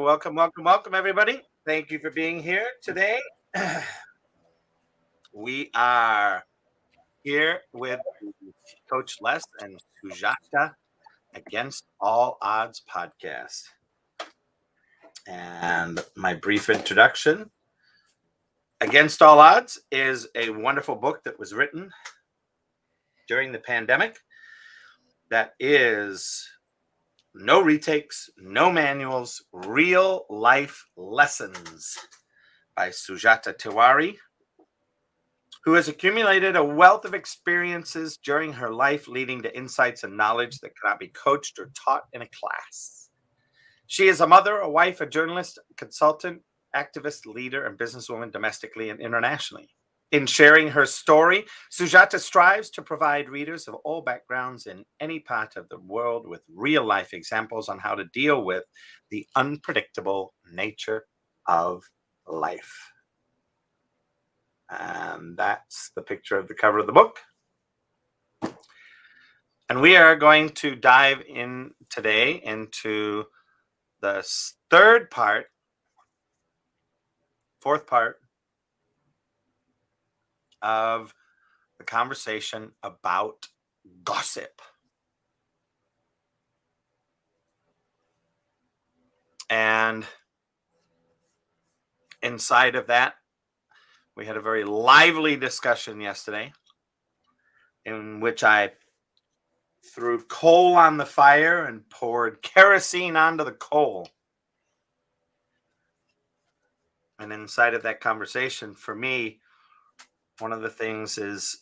welcome, everybody. Thank you for being here today. We are here with Coach Les and Sujata Against All Odds podcast. And my brief introduction. Against All Odds is a wonderful book that was written during the pandemic that is no retakes, no manuals, real life lessons by Sujata Tiwari, who has accumulated a wealth of experiences during her life, leading to insights and knowledge that cannot be coached or taught in a class. She is a mother, a wife, a journalist, consultant, activist, leader, and businesswoman domestically and internationally. In sharing her story, Sujata strives to provide readers of all backgrounds in any part of the world with real-life examples on how to deal with the unpredictable nature of life. And that's the picture of the cover of the book. And we are going to dive in today into the fourth part of the conversation about gossip. And inside of that, we had a very lively discussion yesterday in which I threw coal on the fire and poured kerosene onto the coal. And inside of that conversation, for me, one of the things is,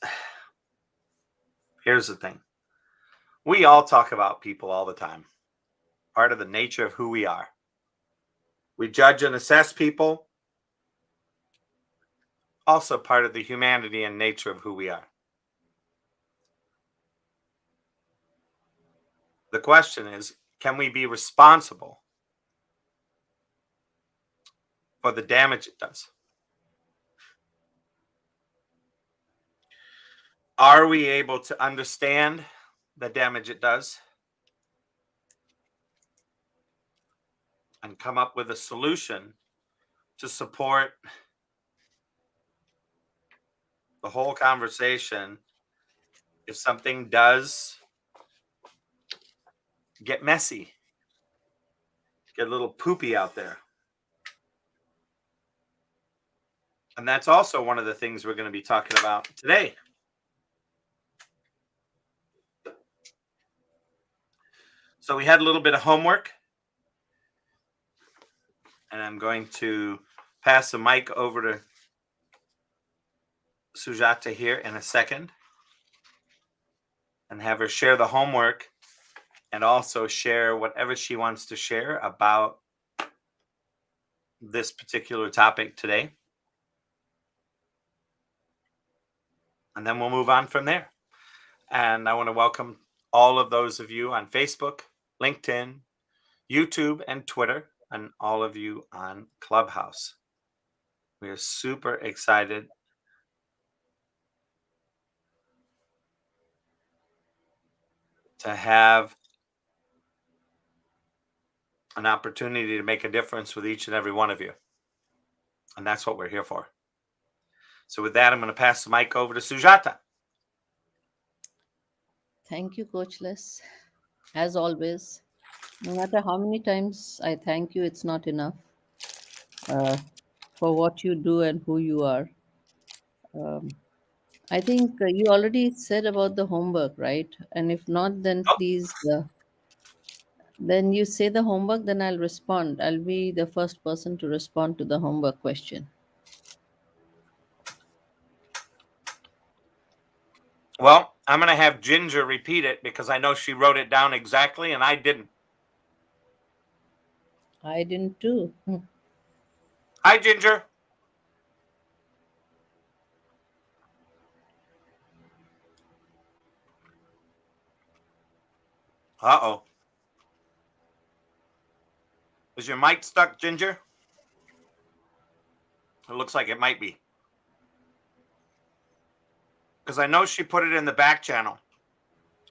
here's the thing. We all talk about people all the time. Part of the nature of who we are. We judge and assess people. Also part of the humanity and nature of who we are. The question is, can we be responsible for the damage it does? Are we able to understand the damage it does and come up with a solution to support the whole conversation if something does get messy, get a little poopy out there? And that's also one of the things we're going to be talking about today. So we had a little bit of homework, and I'm going to pass the mic over to Sujata here in a second and have her share the homework and also share whatever she wants to share about this particular topic today. And then we'll move on from there. And I want to welcome all of those of you on Facebook, LinkedIn, YouTube, and Twitter, and all of you on Clubhouse. We are super excited to have an opportunity to make a difference with each and every one of you. And that's what we're here for. So with that, I'm going to pass the mic over to Sujata. Thank you, Coach Les. As always, no matter how many times I thank you, it's not enough for what you do and who you are. I think you already said about the homework, right? And if not, then please, then you say the homework, then I'll respond. I'll be the first person to respond to the homework question. Well, I'm going to have Ginger repeat it because I know she wrote it down exactly and I didn't. I didn't too. Hi, Ginger. Uh-oh. Is your mic stuck, Ginger? It looks like it might be. Because I know she put it in the back channel.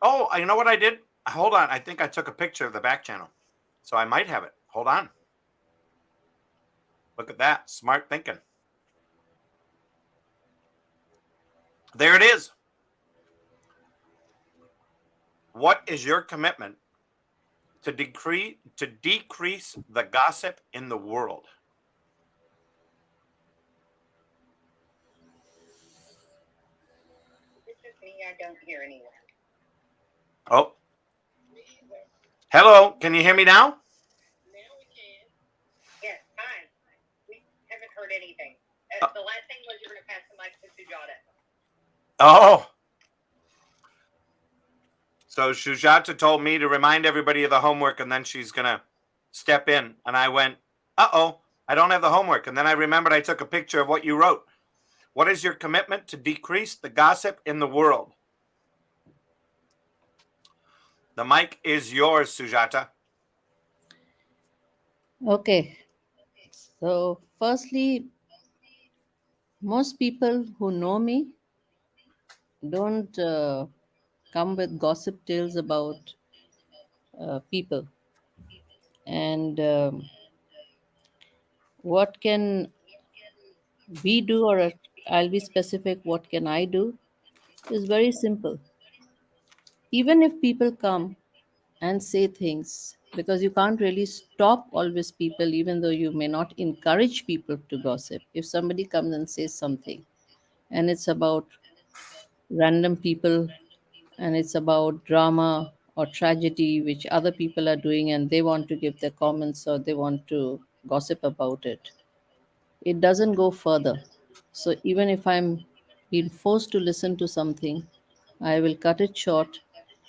Oh, you know what I did? Hold on. I think I took a picture of the back channel. So I might have it. Hold on. Look at that. Smart thinking. There it is. What is your commitment to decrease the gossip in the world? I don't hear anyone. Oh. Hello. Can you hear me now? Now we can. Yes, hi. We haven't heard anything. The last thing was you're going to pass the mic to Sujata. Oh. So Sujata told me to remind everybody of the homework, and then she's going to step in. And I went, uh-oh, I don't have the homework. And then I remembered I took a picture of what you wrote. What is your commitment to decrease the gossip in the world? The mic is yours, Sujata. Okay. So, firstly, most people who know me don't come with gossip tales about people. And what can we do, or I'll be specific, what can I do, is very simple. Even if people come and say things, because you can't really stop always people, even though you may not encourage people to gossip. If somebody comes and says something, and it's about random people, and it's about drama or tragedy which other people are doing, and they want to give their comments or they want to gossip about it, it doesn't go further. So even if I'm being forced to listen to something, I will cut it short,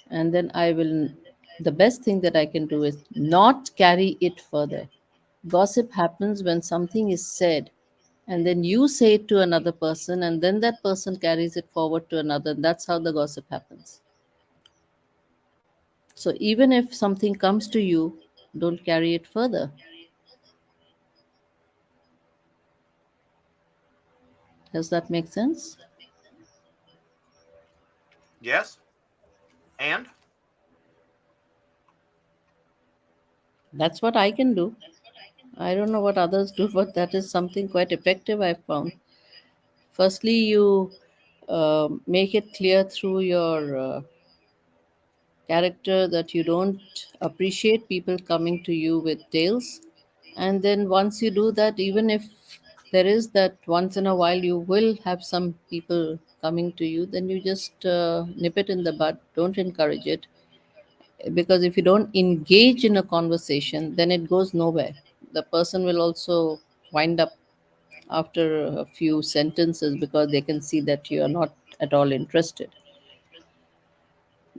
and then I will. The best thing that I can do is not carry it further. Gossip happens when something is said, and then you say it to another person, and then that person carries it forward to another. That's how the gossip happens. So even if something comes to you, don't carry it further. Does that make sense? Yes. And That's what I can do. I don't know what others do, but that is something quite effective I've found. Firstly, you make it clear through your character that you don't appreciate people coming to you with tales. And then once you do that, even if there is that once in a while you will have some people coming to you, then you just nip it in the bud. Don't encourage it. Because if you don't engage in a conversation, then it goes nowhere. The person will also wind up after a few sentences because they can see that you are not at all interested.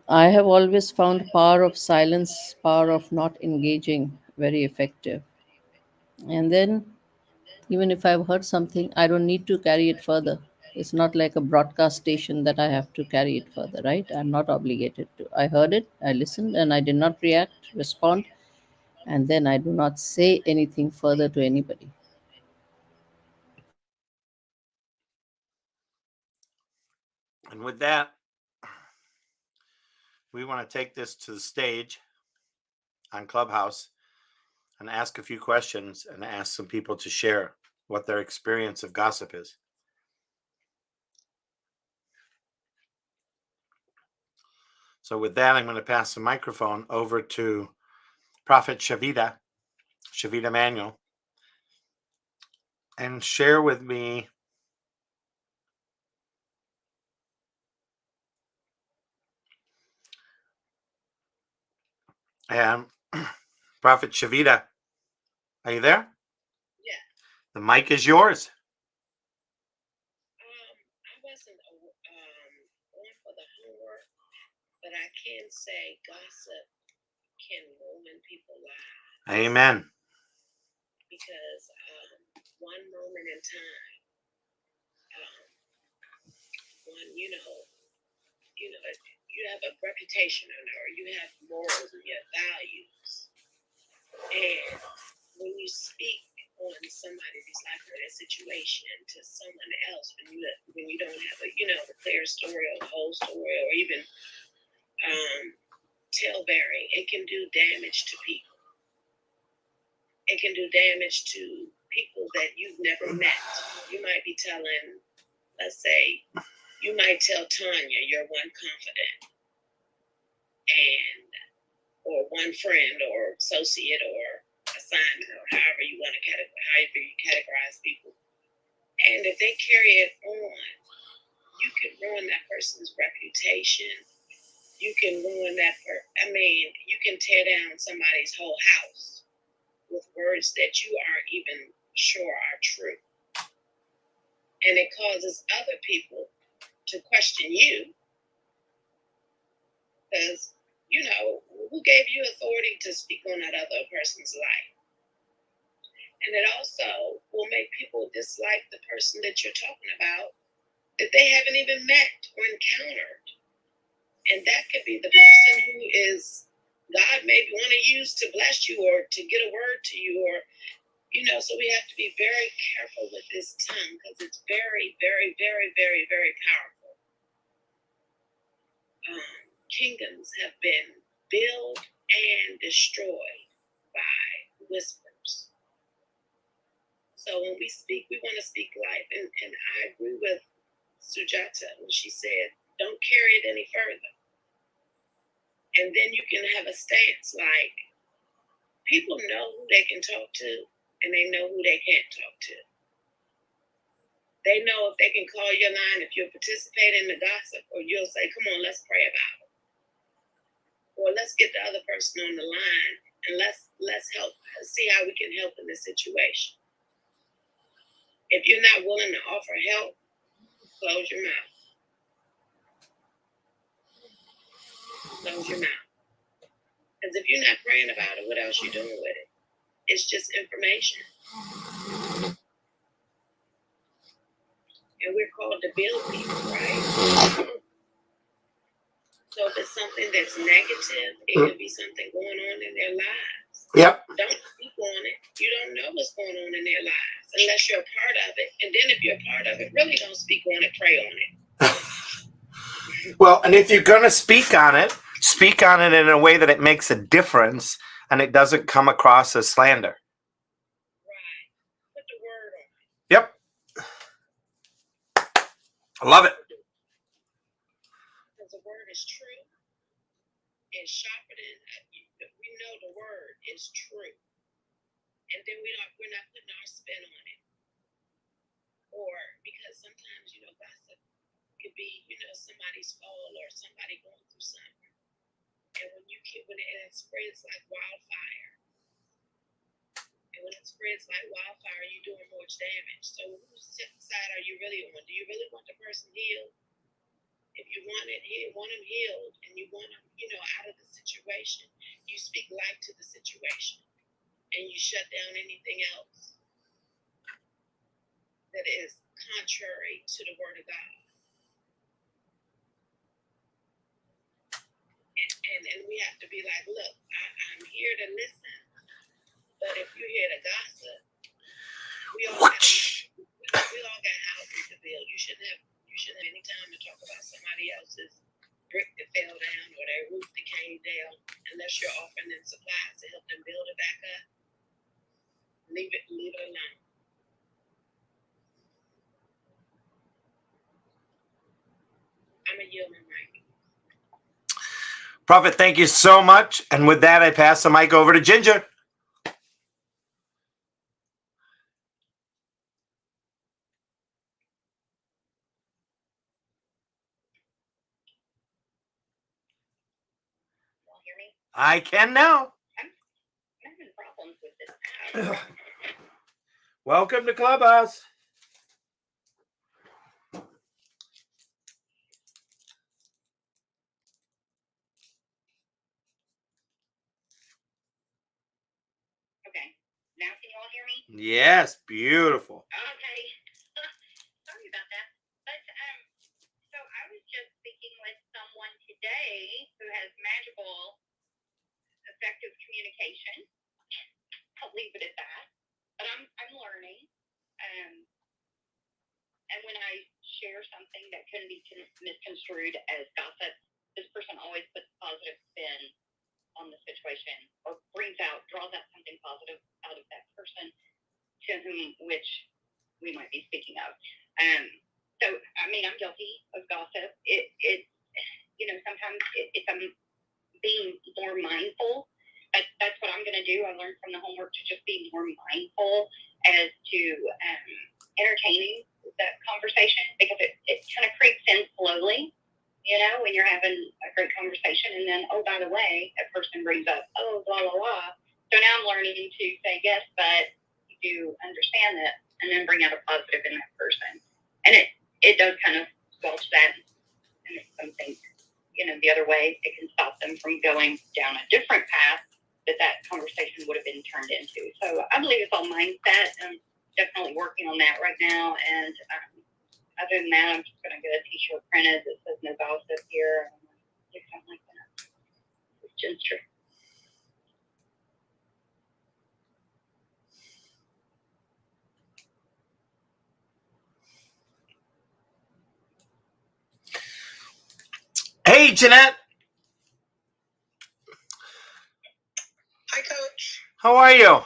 I have always found power of silence, power of not engaging very effective. And then even if I've heard something, I don't need to carry it further. It's not like a broadcast station that I have to carry it further, right? I'm not obligated to. I heard it, I listened, and I did not react, respond, and then I do not say anything further to anybody. with that, we want to take this to the stage on Clubhouse and ask a few questions and ask some people to share what their experience of gossip is. So with that, I'm going to pass the microphone over to Prophet Shavita Manuel, and share with me Prophet Shavita, are you there? Yeah. The mic is yours. I wasn't on for the homework, but I can say gossip can ruin people's lives. Amen. Because one moment in time, one, you have a reputation or you have morals and you have values. And when you speak on somebody's life or their situation to someone else, when you don't have a clear story or the whole story or even tale bearing, it can do damage to people. It can do damage to people that you've never met. You might be telling, let's say, you might tell Tanya, your one confidant, or one friend or associate or assignment, or however you categorize people. And if they carry it on, you can ruin that person's reputation. You can ruin you can tear down somebody's whole house with words that you aren't even sure are true. And it causes other people to question you because, who gave you authority to speak on that other person's life? And it also will make people dislike the person that you're talking about that they haven't even met or encountered. And that could be the person who is God may want to use to bless you or to get a word to you, or, so we have to be very careful with this tongue because it's very, very, very, very, very powerful. Kingdoms have been built and destroyed by whispers. So when we speak, we want to speak life. And I agree with Sujata when she said, don't carry it any further. And then you can have a stance like, people know who they can talk to and they know who they can't talk to. They know if they can call your line if you're participating in the gossip, or you'll say, come on, let's pray about it. Or let's get the other person on the line and let's help, see how we can help in this situation. If you're not willing to offer help, close your mouth. Close your mouth. Because if you're not praying about it, what else are you doing with it? It's just information. And we're called to build people, right? So if it's something that's negative, it could be something going on in their lives. Yep. Don't speak on it. You don't know what's going on in their lives unless you're a part of it. And then if you're a part of it, really don't speak on it, pray on it. Well, and if you're going to speak on it in a way that it makes a difference and it doesn't come across as slander. Right. Put the word on it. Yep. I love it. Because the word is true. It's sharper than, we know the word is true. And then we're not putting our spin on it. Or because sometimes, gossip could be, somebody's fall or somebody going through something. And when it spreads like wildfire. And when it spreads like wildfire, you're doing more damage. So whose side are you really on? Do you really want the person healed? If you want them healed and you want them, out of the situation, you speak life to the situation and you shut down anything else that is contrary to the word of God. And we have to be like, look, I'm here to listen, but if you're here to gossip, we all got houses to build. You shouldn't have any time to talk about somebody else's brick that fell down or their roof that came down, unless you're offering them supplies to help them build it back up. Leave it alone. I'm gonna yield my mic. Prophet, thank you so much. And with that, I pass the mic over to Ginger. I can now. I'm having problems with this app. Welcome to Clubhouse. Okay. Now can you all hear me? Yes, beautiful. Okay. Sorry about that. But so I was just speaking with someone today who has magical, effective communication. I'll leave it at that. But I'm learning. And when I share something that can be misconstrued as gossip, this person always puts positive spin on the situation or draws out something positive out of that person to whom which we might be speaking of. So, I mean, I'm guilty of gossip. It sometimes if I'm being more mindful, that's what I'm going to do. I learned from the homework to just be more mindful as to entertaining that conversation, because it kind of creeps in slowly, when you're having a great conversation. And then, oh, by the way, that person brings up, oh, blah, blah, blah. So now I'm learning to say, yes, but you do understand that, and then bring out a positive in that person. And it does kind of squelch that. And if something, the other way, it can stop them from going down a different path that conversation would have been turned into. So I believe it's all mindset. I'm definitely working on that right now. And other than that, I'm just going to get a t-shirt printed that says no gossip here. And do something like that. It's just true. Hey, Jeanette. Hi, Coach. How are you?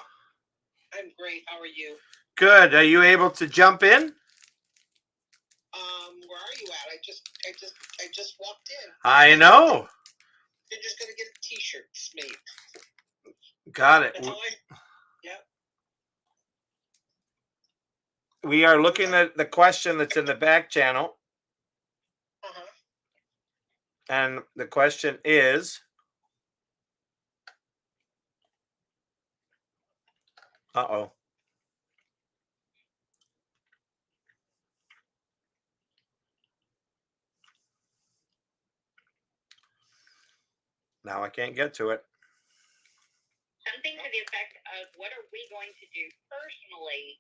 I'm great. How are you? Good. Are you able to jump in? Where are you at? I just walked in. I know. You're just gonna get a t-shirt made. Got it. Yeah. We are looking at the question that's in the back channel. Uh-huh. And the question is, uh-oh. Now I can't get to it. Something to the effect of, what are we going to do personally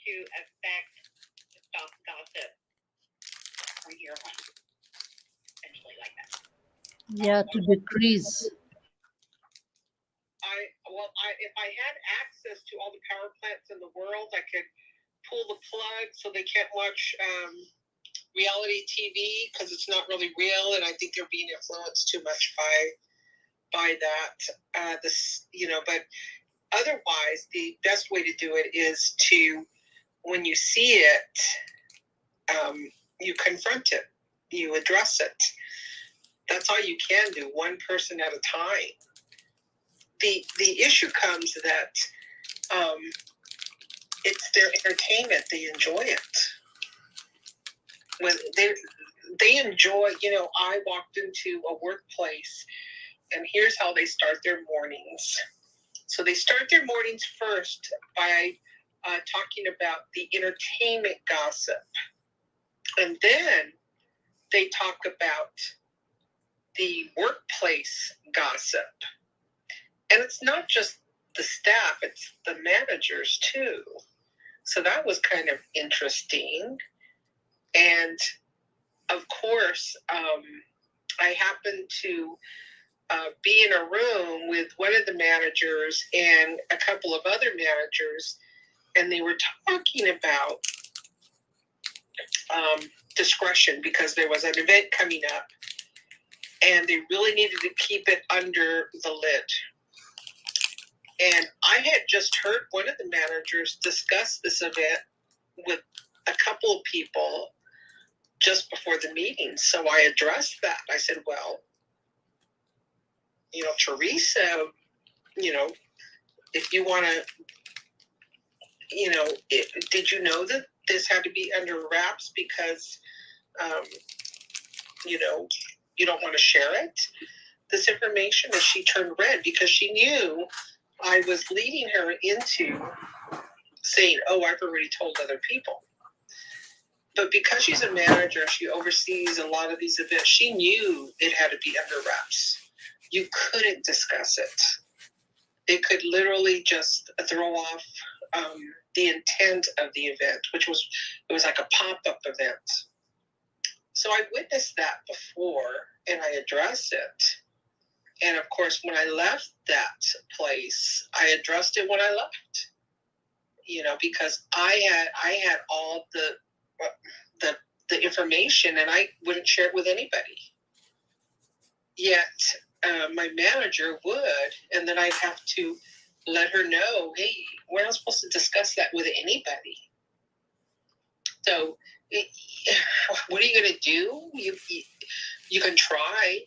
to affect the stop gossip from here on? Essentially like that. Yeah, to decrease. If I had access to all the power plants in the world, I could pull the plug so they can't watch reality TV, because it's not really real, and I think they're being influenced too much by that. But otherwise, the best way to do it is to, when you see it, you confront it, you address it. That's all you can do, one person at a time. The issue comes that it's their entertainment. They enjoy it. When they enjoy, I walked into a workplace, and here's how they start their mornings. So they start their mornings first by talking about the entertainment gossip. And then they talk about the workplace gossip. And it's not just the staff, it's the managers too. So that was kind of interesting. And of course, I happened to be in a room with one of the managers and a couple of other managers, and they were talking about discretion, because there was an event coming up and they really needed to keep it under the lid. And I had just heard one of the managers discuss this event with a couple of people just before the meeting. So I addressed that. I said, well, Teresa, if you want to, did you know that this had to be under wraps because, you don't want to share it, this information? And she turned red because she knew I was leading her into saying, oh, I've already told other people. But because she's a manager, she oversees a lot of these events, she knew it had to be under wraps. You couldn't discuss it. It could literally just throw off the intent of the event, it was like a pop-up event. So I witnessed that before, and I addressed it. And of course, when I left that place, I addressed it when I left. Because I had all the information, and I wouldn't share it with anybody. Yet my manager would, and then I'd have to let her know, hey, we're not supposed to discuss that with anybody. So what are you going to do? You can try,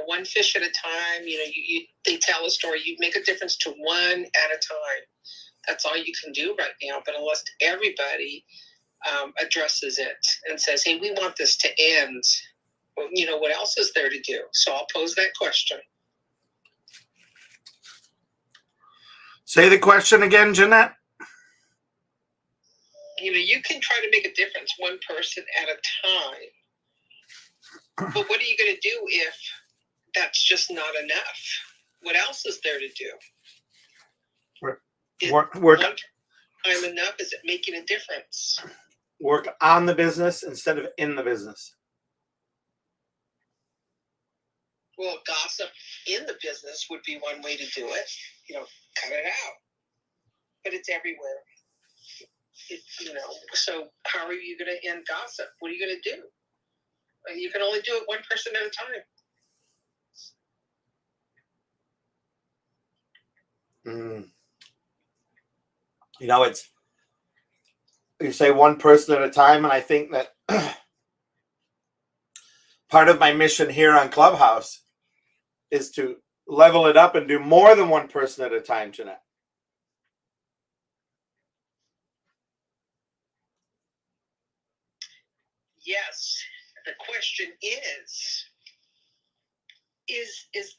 one fish at a time. They tell a story. You make a difference to one at a time. That's all you can do right now. But unless everybody addresses it and says, hey, we want this to end, well, what else is there to do? So I'll pose that question. Say the question again, Jeanette. You can try to make a difference one person at a time. But what are you going to do if that's just not enough? What else is there to do? Work one time enough? Is it making a difference? Work on the business instead of in the business. Well, gossip in the business would be one way to do it. Cut it out. But it's everywhere. So how are you going to end gossip? What are you going to do? You can only do it one person at a time. You say one person at a time, and I think that part of my mission here on Clubhouse is to level it up and do more than one person at a time, Jeanette. Yes. The question is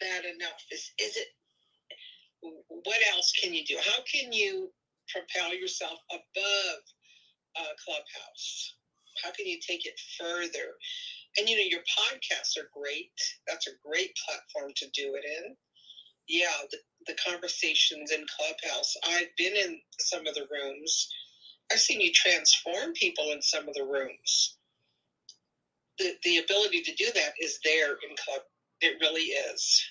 that enough? Is it, what else can you do? How can you propel yourself above Clubhouse? How can you take it further? And your podcasts are great. That's a great platform to do it in. Yeah, the conversations in Clubhouse. I've been in some of the rooms. I've seen you transform people in some of the rooms. The ability to do that is there in Club. It really is.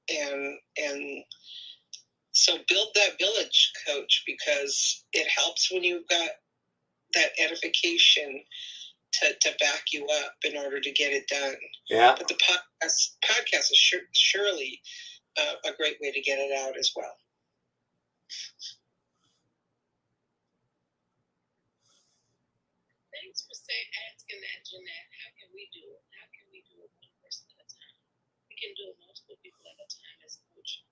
And so build that village, Coach, because it helps when you've got that edification to back you up in order to get it done. Yeah. But the podcast is surely a great way to get it out as well. Thanks for asking that, Jeanette. How can we do it? How can we do it one person at a time? We can do it multiple people at a time, as Coach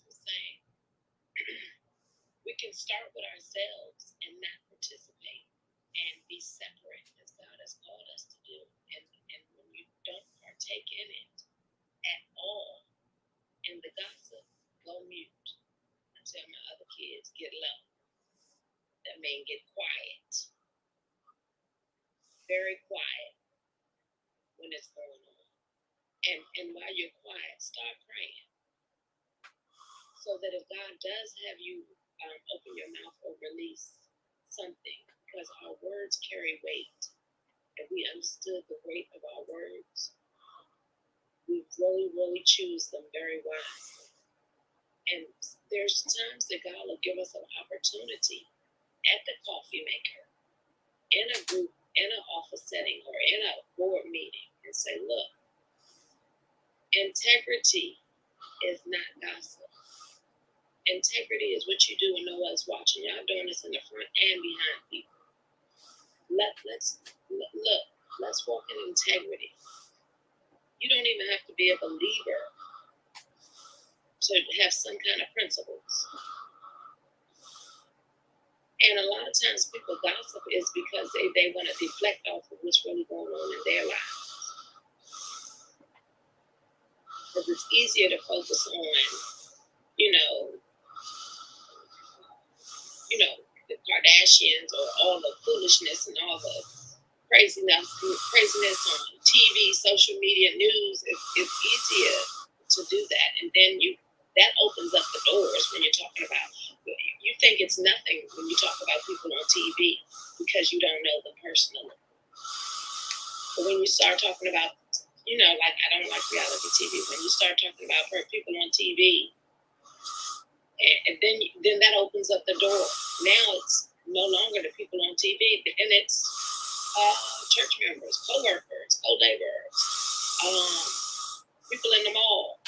was saying. We can start with ourselves and not participate and be separate as God has called us to do. And when you don't partake in it at all, in the gossip, go mute. I tell my other kids, get low. That means get quiet. Very quiet when it's going on. And while you're quiet, start praying. So that if God does have you open your mouth or release something, because our words carry weight. If we understood the weight of our words, we really, really choose them very wisely. And there's times that God will give us an opportunity at the coffee maker, in a group, in an office setting, or in a board meeting, and say, look, integrity is not gossip. Integrity is what you do when no one's watching. Y'all doing this in the front and behind people. Let's walk in integrity. You don't even have to be a believer to have some kind of principles. And a lot of times people gossip is because they want to deflect off of what's really going on in their lives. Because it's easier to focus on, the Kardashians or all the foolishness and all the craziness on TV, social media, news. It's easier to do that. And then that opens up the doors when you're talking about, you think it's nothing when you talk about people on TV because you don't know them personally. But when you start talking about, like I don't like reality TV, when you start talking about people on TV, and then that opens up the door. Now it's no longer the people on TV, and it's church members, co-workers, co-laborers, people in the mall.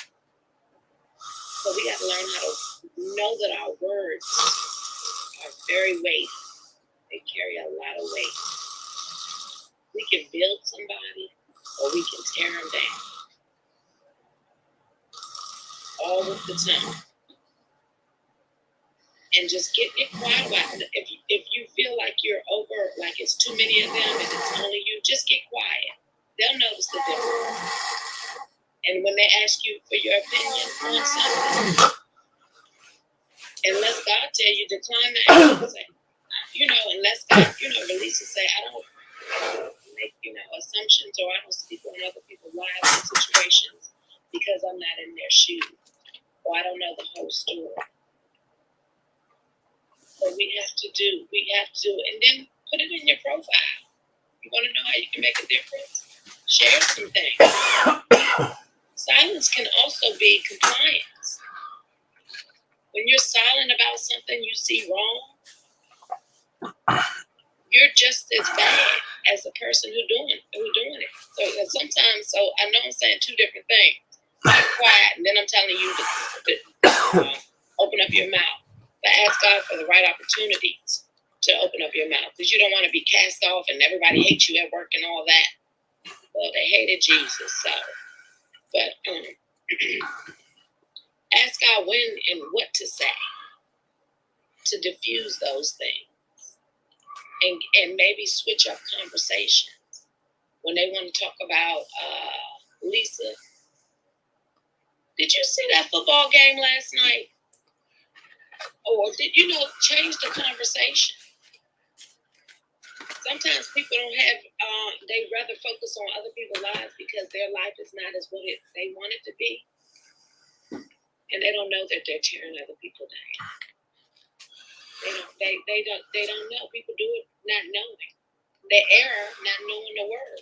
So we got to learn how to know that our words are very weighty. They carry a lot of weight. We can build somebody or we can tear them down. All with the tongue. And just get quiet about it. If you feel like you're over, like it's too many of them and it's only you, just get quiet. They'll notice the difference. And when they ask you for your opinion on something, unless God tell you decline the answer, say, unless God, releases, say, I don't make, assumptions, or I don't speak on other people's lives and situations because I'm not in their shoes, or I don't know the whole story. But we have to, and then put it in your profile. You want to know how you can make a difference? Share some things. Silence can also be compliance. When you're silent about something you see wrong, you're just as bad as the person who's doing it. So I know I'm saying two different things. I'm quiet, and then I'm telling you to open up your mouth. But ask God for the right opportunities to open up your mouth, because you don't want to be cast off and everybody hates you at work and all that. Well, they hated Jesus, so. But ask God when and what to say to diffuse those things, and maybe switch up conversations when they want to talk about Lisa. Did you see that football game last night? Or did change the conversation? Sometimes people don't have, they rather focus on other people's lives because their life is not as what they want it to be. And they don't know that they're tearing other people down. They don't know. People do it not knowing. They err not knowing the word.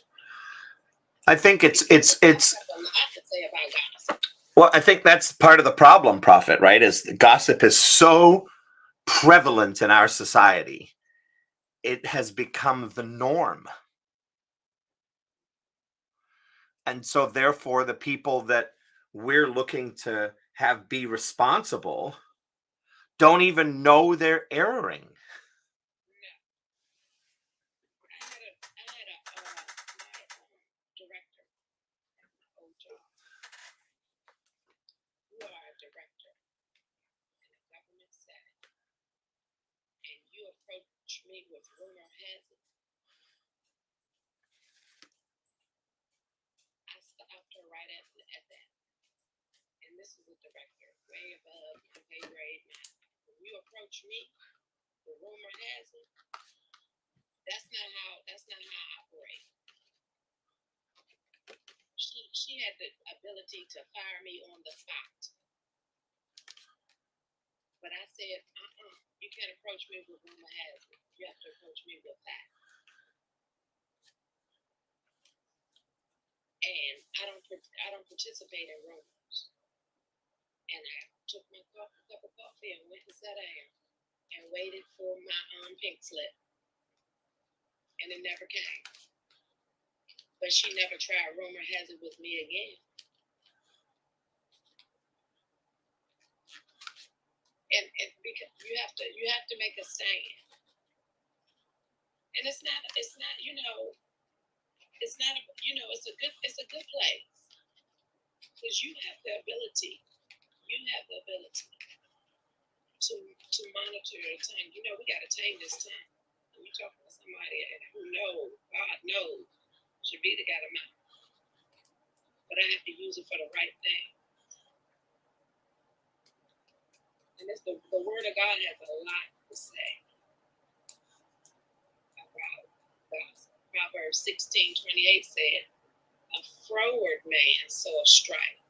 I think it's a lot to say about gossip. Well, I think that's part of the problem, Prophet, right? Is gossip is so prevalent in our society. It has become the norm. And so therefore the people that we're looking to have be responsible don't even know they're erring. I had my director at my old job. You are a director in a government setting, and you approach me with rumor has it. I stopped her right at that. And this is a director, way above my pay grade now. When you approach me, the rumor has it. That's not how I operate. She had the ability to fire me on the spot. But I said, you can't approach me with rumor has it. You have to approach me with facts. And I don't participate in rumors. And I took my cup of coffee and went and sat down and waited for my pink slip. And it never came. But she never tried rumor has it with me again. And because you have to make a stand. And it's not it's a good place. Because you have the ability to monitor your tongue. We got to tame this tongue. When you're talking to somebody who knows, God knows, should be the guy of mouth. But I have to use it for the right thing. And it's the word of God has a lot to say about gossip. Proverbs 16:28 said, a froward man sows strife,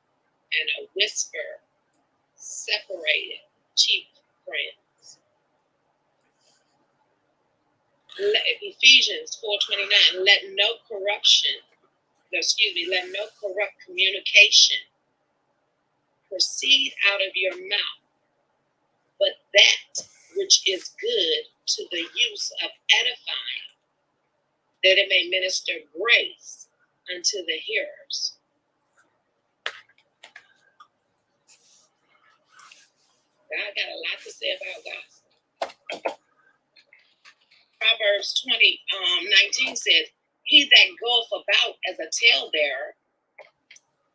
and a whisper separated chief friends. Ephesians 4:29, let no corrupt communication proceed out of your mouth, but that which is good to the use of edifying, that it may minister grace unto the hearers. God got a lot to say about gossip. Proverbs 20:19 says, "He that goeth about as a talebearer,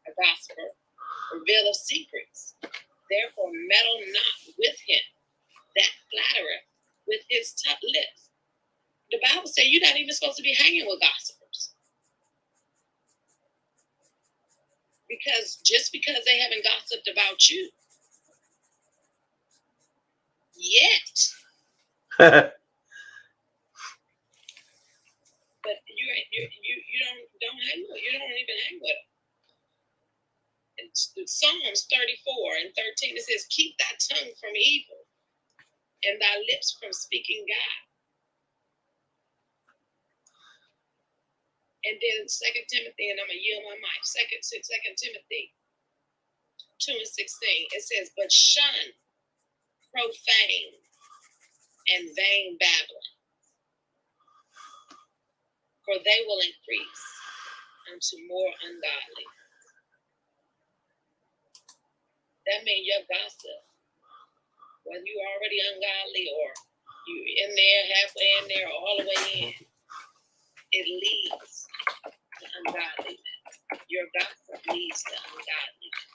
a gossiper, revealeth secrets. Therefore meddle not with him that flattereth with his lips." The Bible says you're not even supposed to be hanging with gossipers. Because just because they haven't gossiped about you yet, but you don't hang with, you don't even hang with them. In Psalms 34:13 it says, "Keep thy tongue from evil and thy lips from speaking guile." And then 2 Timothy, and I'm gonna yield my mic. 2 Timothy 2:16 it says, "But shun profane and vain babbling, for they will increase unto more ungodly." That means your gossip, whether you're already ungodly or you in there, halfway in there, or all the way in, it leads to ungodliness. Your gossip leads to ungodliness.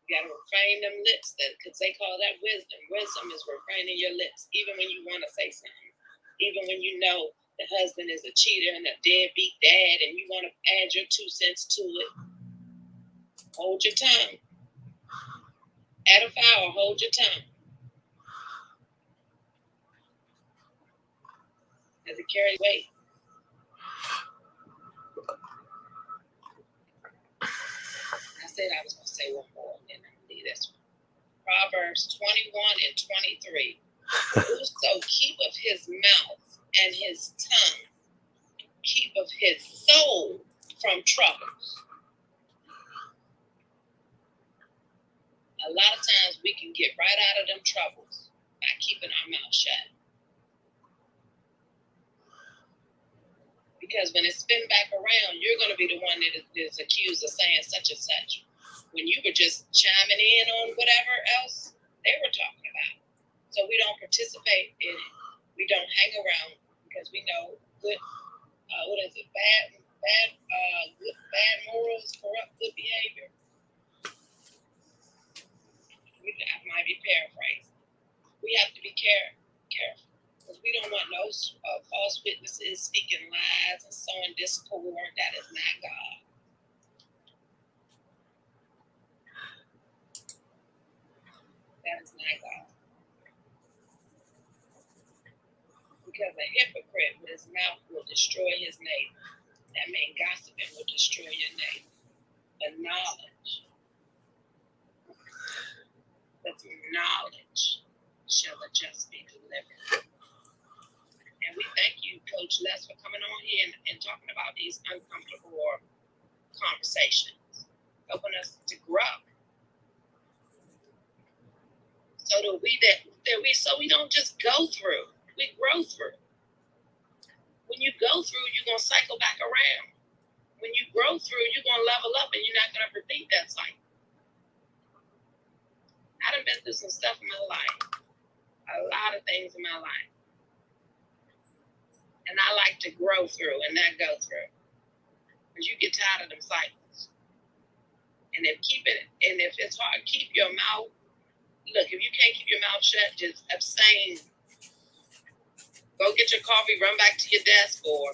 You gotta refrain them lips, because they call that wisdom. Wisdom is refraining your lips, even when you want to say something, even when you know the husband is a cheater and a deadbeat dad, and you want to add your 2 cents to it. Hold your tongue. Edify or hold your tongue. Does it carry weight? I said I was going to say one more, and then I'm going to leave this one. Proverbs 21:23. "Whoso keepeth his mouth and his tongue keepeth his soul from troubles." A lot of times we can get right out of them troubles by keeping our mouth shut. Because when it's spin back around, you're going to be the one that is accused of saying such and such, when you were just chiming in on whatever else they were talking about. So we don't participate in it. We don't hang around, because we know good, bad morals corrupt good behavior. I might be paraphrasing. We have to be careful, because we don't want no false witnesses speaking lies and sowing discord. That is not God. That is not God. Because a hypocrite with his mouth will destroy his neighbor. That means gossiping will destroy your neighbor. But through knowledge shall the just be delivered. And we thank you, Coach Les, for coming on here and talking about these uncomfortable conversations, helping us to grow. So we don't just go through, we grow through. When you go through, you're gonna cycle back around. When you grow through, you're gonna level up, and you're not gonna repeat that cycle. I done been through some stuff in my life, a lot of things in my life, and I like to grow through and not go through, because you get tired of them cycles. And if it's hard, keep your mouth. Look, if you can't keep your mouth shut, just abstain. Go get your coffee, run back to your desk, or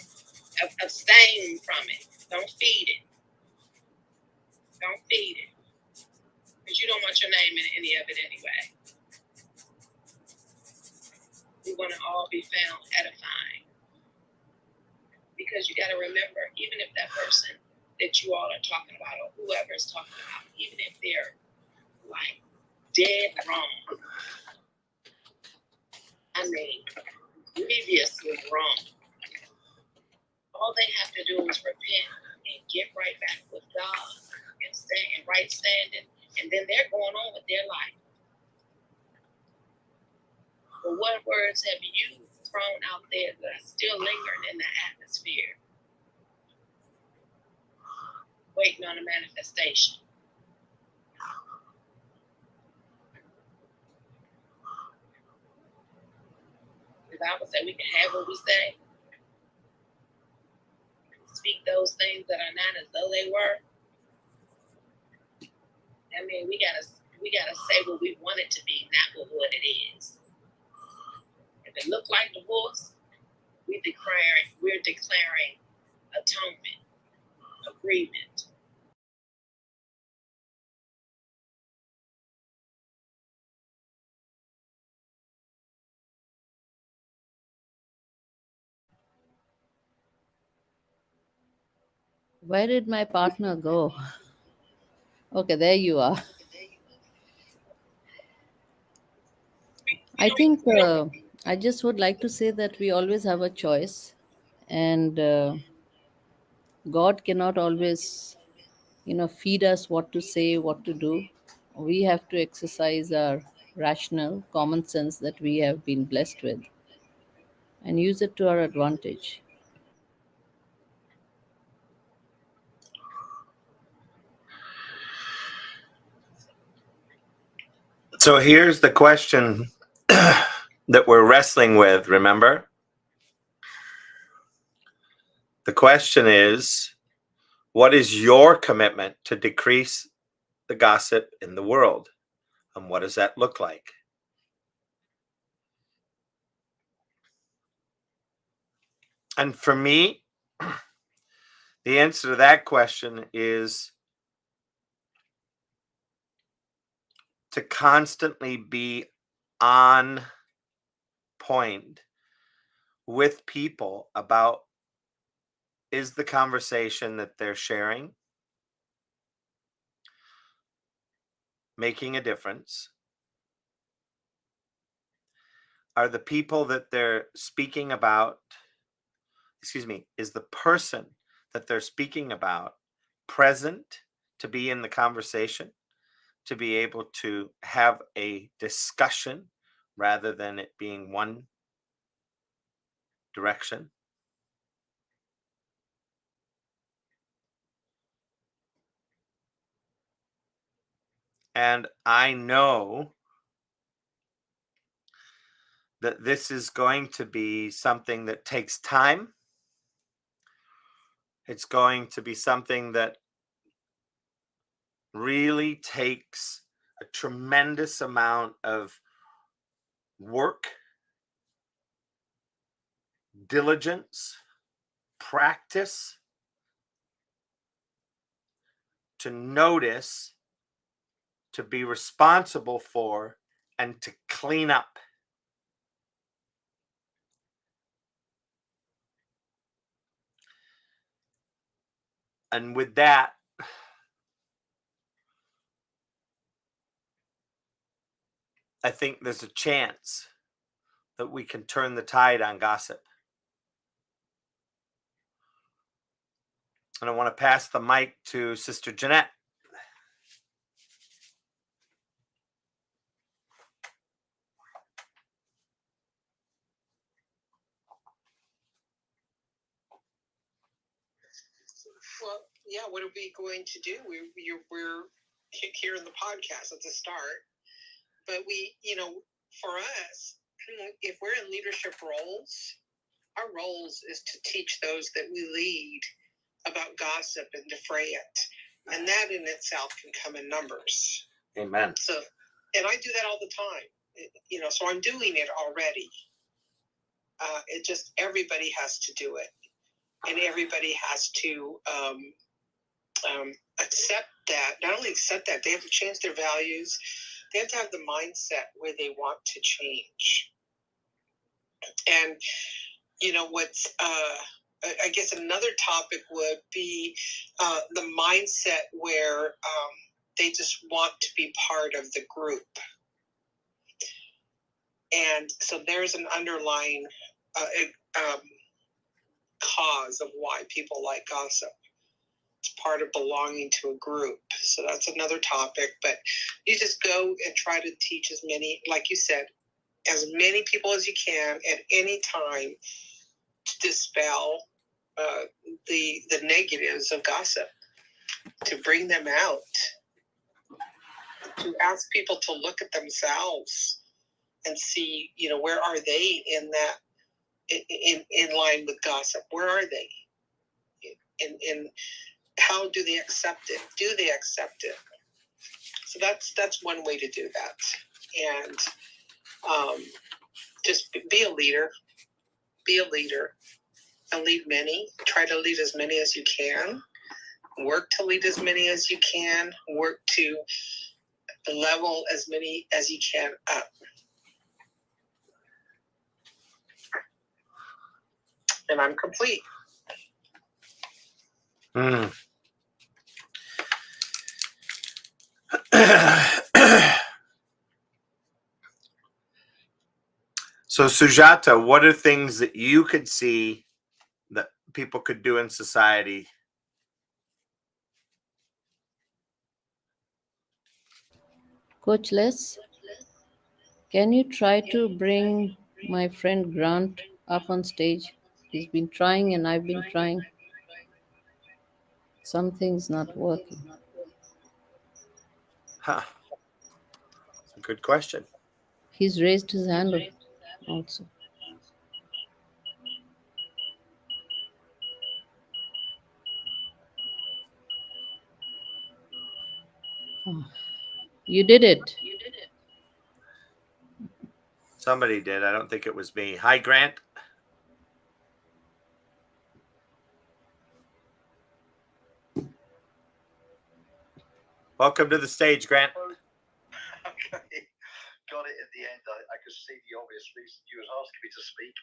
abstain from it. Don't feed it. Don't feed it. Because you don't want your name in any of it anyway. We want to all be found edifying. Because you got to remember, even if that person that you all are talking about, or whoever is talking about, even if they're like dead wrong, I mean, grievously wrong, all they have to do is repent and get right back with God and stay in right standing, and then they're going on with their life. But what words have you thrown out there that are still lingering in the atmosphere? waiting on a manifestation. The Bible said we can have what we say. Speak those things that are not as though they were. I mean, we gotta say what we want it to be, not what it is. If it looked like divorce, we're declaring atonement, agreement. Where did my partner go? Okay, there you are. I think I just would like to say that we always have a choice, and God cannot always, feed us what to say, what to do. We have to exercise our rational common sense that we have been blessed with and use it to our advantage. So here's the question that we're wrestling with, remember? The question is, what is your commitment to decrease the gossip in the world? And what does that look like? And for me, the answer to that question is to constantly be on point with people about, is the conversation that they're sharing making a difference? Are the people that they're speaking about, is the person that they're speaking about present to be in the conversation, to be able to have a discussion rather than it being one direction? And I know that this is going to be something that takes time. It's going to be something that really takes a tremendous amount of work, diligence, practice to notice, to be responsible for, and to clean up. And with that, I think there's a chance that we can turn the tide on gossip. And I want to pass the mic to Sister Jeanette. Well, yeah, what are we going to do? We're here in the podcast at the start, but for us, if we're in leadership roles, our roles is to teach those that we lead about gossip and defray it, and that in itself can come in numbers. Amen. So, and I do that all the time. So I'm doing it already. It just, everybody has to do it, and everybody has to accept that. Not only accept that, they have to change their values. They have to have the mindset where they want to change. And what's I guess another topic would be the mindset where they just want to be part of the group. And so there's an underlying cause of why people like gossip. It's part of belonging to a group. So that's another topic. But you just go and try to teach as many, like you said, as many people as you can at any time to dispel the negatives of gossip. to bring them out, to ask people to look at themselves and see, where are they in that, in line with gossip? Where are they? In how do they accept it? Do they accept it? So that's one way to do that. And just be a leader. Be a leader and lead many. Try to lead as many as you can. Work to lead as many as you can. Work to level as many as you can up. And I'm complete. So, Sujata, what are things that you could see that people could do in society? Coach Les, can you try to bring my friend Grant up on stage? He's been trying and I've been trying. Something's not working. Huh. That's a good question. He's raised his hand also. Oh, you did it. Somebody did. I don't think it was me. Hi, Grant. Welcome to the stage, Grant. Okay, got it in the end. I could see the obvious reason you was asking me to speak,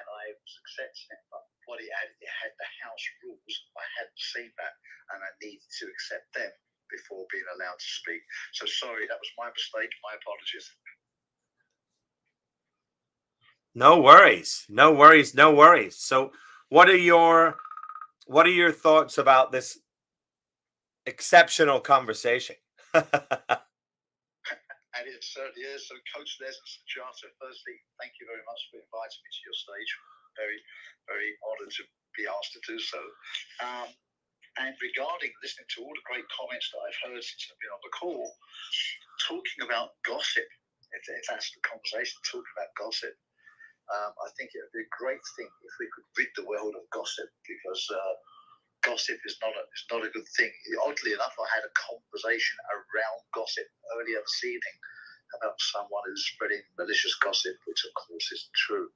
and I was accepting it. But what it had the house rules. I hadn't seen that, and I needed to accept them before being allowed to speak. So sorry, that was my mistake. My apologies. No worries. No worries. No worries. So, what are your thoughts about this exceptional conversation? And it certainly is. So, Coach Les and Sujata, firstly, thank you very much for inviting me to your stage. Very, very honoured to be asked to do so. And regarding listening to all the great comments that I've heard since I've been on the call, talking about gossip, if that's the conversation, talking about gossip, I think it would be a great thing if we could rid the world of gossip, because gossip is not a good thing. Oddly enough, I had a conversation around gossip earlier this evening about someone who's spreading malicious gossip, which of course isn't true.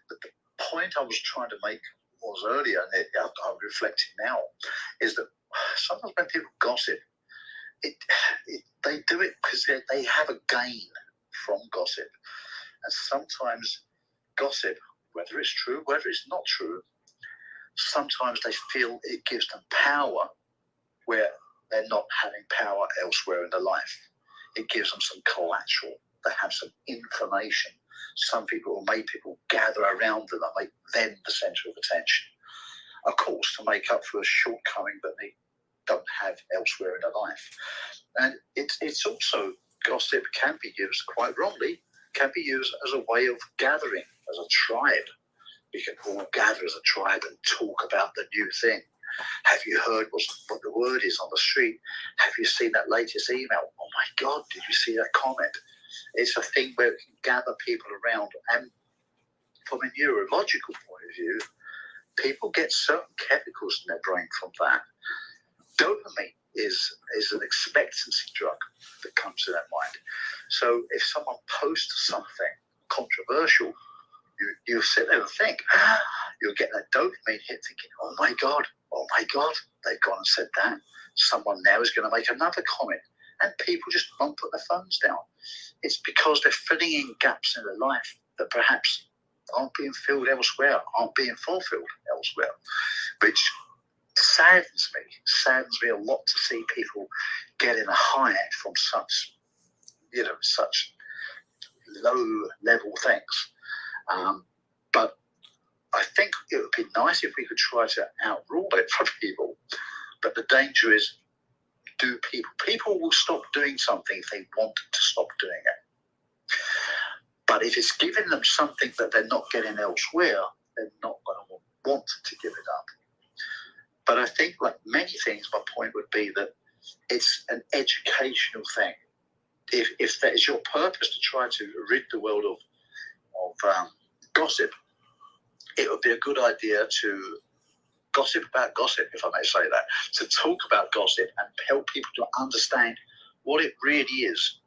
But the point I was trying to make was earlier, and I'm reflecting now, is that sometimes when people gossip, they do it because they have a gain from gossip. And sometimes gossip, whether it's true, whether it's not true, sometimes they feel it gives them power where they're not having power elsewhere in their life. It gives them some collateral. They have some information. Some people will make people gather around them and make them the centre of attention. Of course, to make up for a shortcoming that they don't have elsewhere in their life. And it's also, gossip can be used quite wrongly, can be used as a way of gathering as a tribe. We can all gather as a tribe and talk about the new thing. Have you heard what the word is on the street? Have you seen that latest email? Oh my God, did you see that comment? It's a thing where we can gather people around. And from a neurological point of view, people get certain chemicals in their brain from that. Dopamine is an expectancy drug that comes to their mind. So if someone posts something controversial, you sit there and think, you'll get that dopamine hit thinking, oh my God, they've gone and said that. Someone now is going to make another comment. And people just won't put their phones down. It's because they're filling in gaps in their life that perhaps aren't being filled elsewhere, aren't being fulfilled elsewhere, which saddens me a lot to see people getting a high from such low level things. But I think it would be nice if we could try to outrule it from people. But the danger is, people will stop doing something if they want to stop doing it. But if it's giving them something that they're not getting elsewhere, they're not going to want to give it up. But I think, like many things, my point would be that it's an educational thing. If that is your purpose to try to rid the world of gossip, it would be a good idea to gossip about gossip, if I may say that, to talk about gossip and help people to understand what it really is,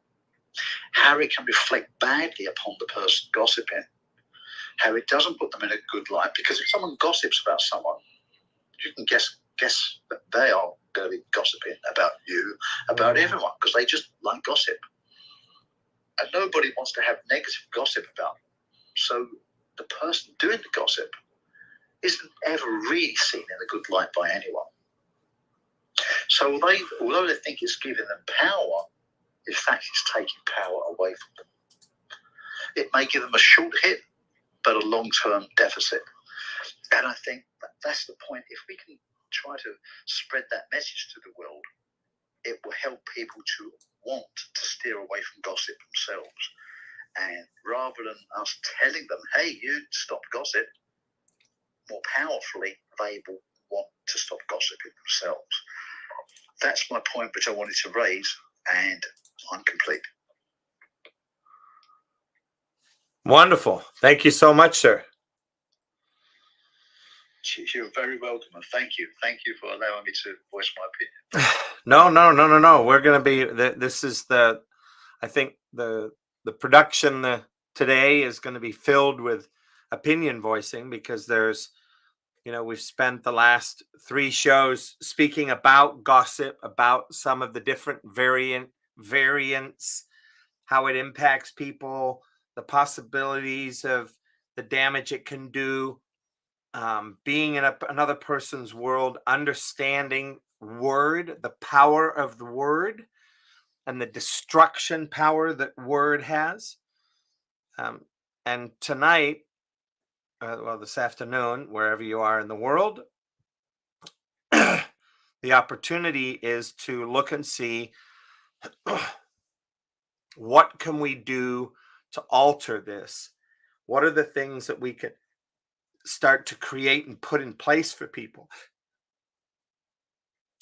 how it can reflect badly upon the person gossiping, how it doesn't put them in a good light. Because if someone gossips about someone, you can guess that they are going to be gossiping about you, about everyone, because they just like gossip. And nobody wants to have negative gossip about them. So the person doing the gossip isn't ever really seen in a good light by anyone. So although they think it's giving them power, in fact it's taking power away from them. It may give them a short hit, but a long-term deficit. And I think that's the point. If we can try to spread that message to the world, it will help people to want to steer away from gossip themselves. And rather than us telling them, hey, you stop gossip, more powerfully, they will want to stop gossiping themselves. That's my point which I wanted to raise, and I'm complete. Wonderful. Thank you so much, sir. You're very welcome, and thank you. Thank you for allowing me to voice my opinion. No. We're going to be, this is I think the production today is going to be filled with opinion voicing, because there's, we've spent the last 3 shows speaking about gossip, about some of the different variants, how it impacts people, the possibilities of the damage it can do, being in another person's world, understanding word, the power of the word, and the destruction power that word has. And tonight, this afternoon, wherever you are in the world, the opportunity is to look and see what can we do to alter this? What are the things that we can start to create and put in place for people?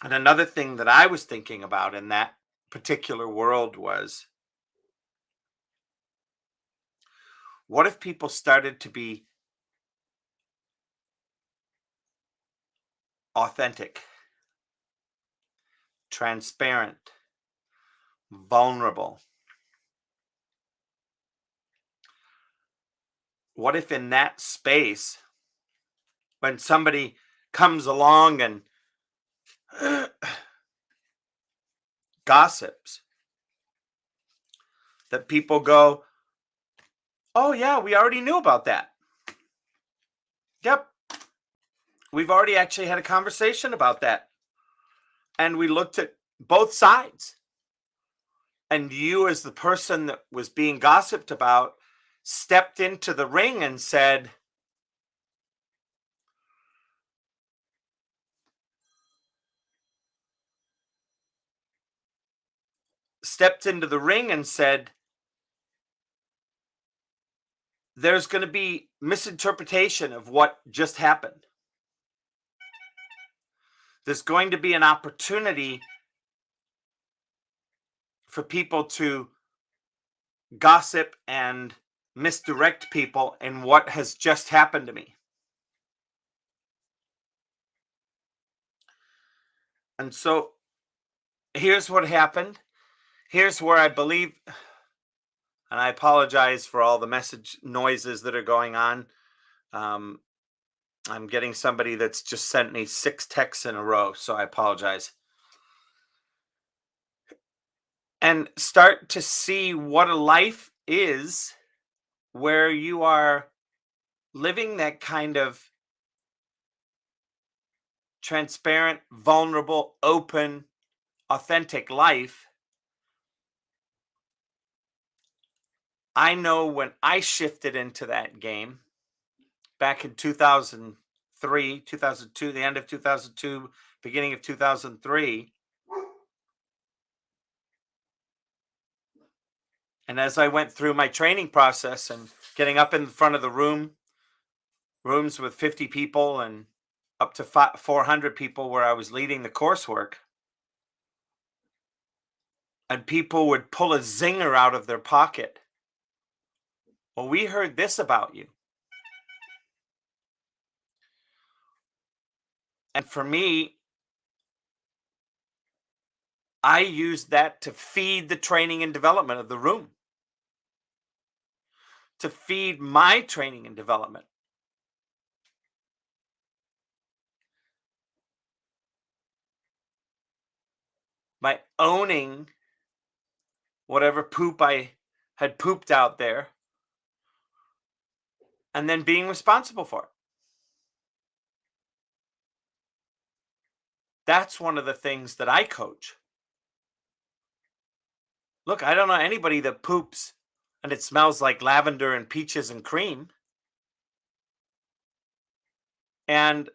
And another thing that I was thinking about in that particular world was, what if people started to be authentic, transparent, vulnerable? What if in that space, when somebody comes along and gossips, that people go, oh yeah, we already knew about that. Yep. We've already actually had a conversation about that. And we looked at both sides. And you, as the person that was being gossiped about, stepped into the ring and said, there's going to be misinterpretation of what just happened. There's going to be an opportunity for people to gossip and misdirect people in what has just happened to me. And so here's what happened. Here's where I believe, and I apologize for all the message noises that are going on. I'm getting somebody that's just sent me 6 texts in a row, so I apologize. And start to see what a life is where you are living that kind of transparent, vulnerable, open, authentic life. I know when I shifted into that game back in 2003, 2002, the end of 2002, beginning of 2003. And as I went through my training process and getting up in front of the rooms with 50 people and up to 400 people where I was leading the coursework, and people would pull a zinger out of their pocket. Well, we heard this about you. And for me, I used that to feed the training and development of the room, to feed my training and development. By owning whatever poop I had pooped out there and then being responsible for it. That's one of the things that I coach. Look, I don't know anybody that poops and it smells like lavender and peaches and cream. And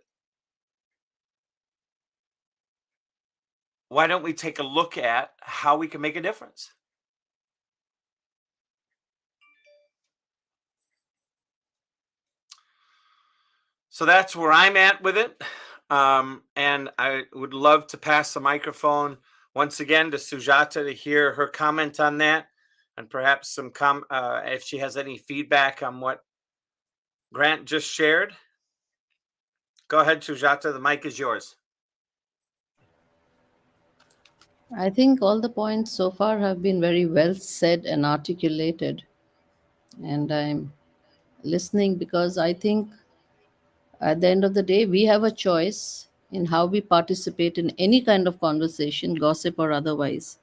why don't we take a look at how we can make a difference? So that's where I'm at with it. And I would love to pass the microphone once again to Sujata to hear her comment on that, and perhaps some if she has any feedback on what Grant just shared. Go ahead, Sujata. The mic is yours. I think all the points so far have been very well said and articulated. And I'm listening because I think at the end of the day, we have a choice in how we participate in any kind of conversation, gossip or otherwise.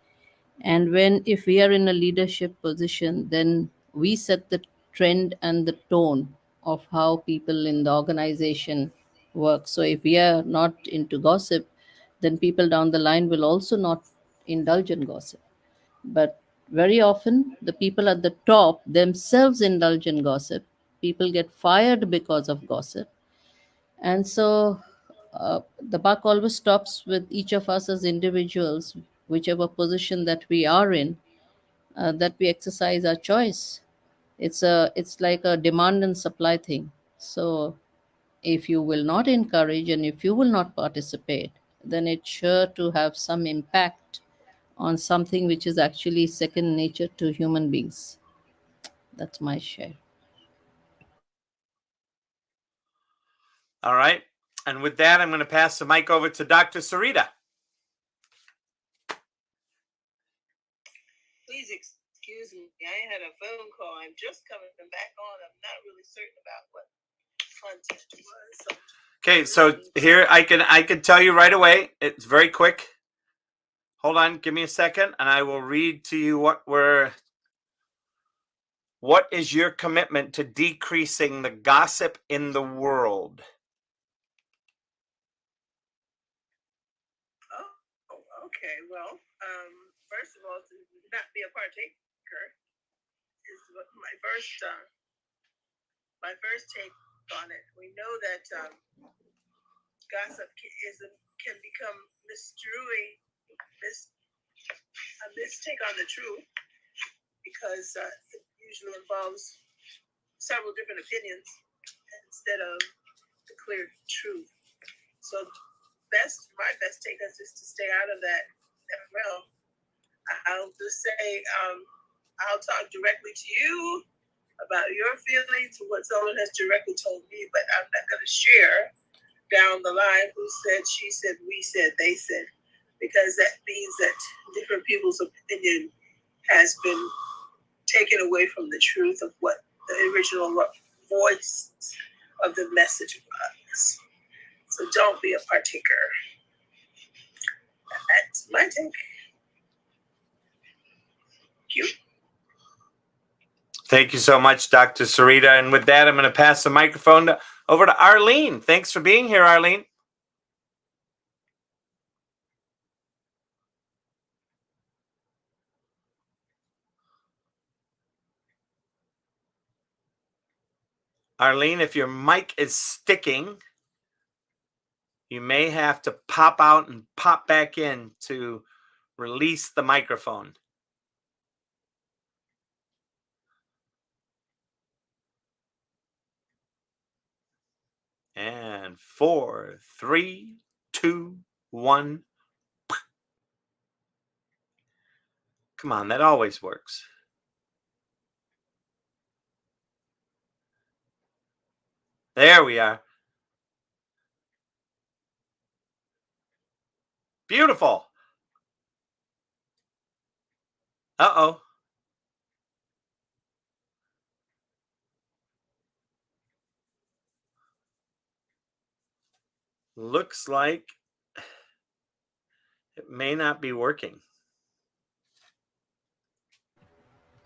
And if we are in a leadership position, then we set the trend and the tone of how people in the organization work. So if we are not into gossip, then people down the line will also not indulge in gossip. But very often, the people at the top themselves indulge in gossip. People get fired because of gossip. And so the buck always stops with each of us as individuals, whichever position that we are in, that we exercise our choice. It's like a demand and supply thing. So if you will not encourage and if you will not participate, then it's sure to have some impact on something which is actually second nature to human beings. That's my share. All right. And with that, I'm going to pass the mic over to Dr. Sarita. Please excuse me. I had a phone call. I'm just coming back on. I'm not really certain about what content was. So Okay, so here I can tell you right away. It's very quick. Hold on, give me a second, and I will read to you what is your commitment to decreasing the gossip in the world? Oh, okay. Well, first of all, to not be a partaker is what my first take on it. We know that gossip can become misconstruing, a mistake on the truth, because it usually involves several different opinions instead of the clear truth. So my best take is just to stay out of that realm. I'll just say, I'll talk directly to you about your feelings, what someone has directly told me, but I'm not going to share down the line who said, she said, we said, they said, because that means that different people's opinion has been taken away from the truth of what the original voice of the message was. So don't be a partaker. That's my take. Thank you. Thank you so much, Dr. Sarita. And with that, I'm going to pass the microphone over to Arlene. Thanks for being here, Arlene. Arlene, if your mic is sticking, you may have to pop out and pop back in to release the microphone. And 4, 3, 2, 1. Come on, that always works. There we are. Beautiful. Uh-oh. Looks like it may not be working.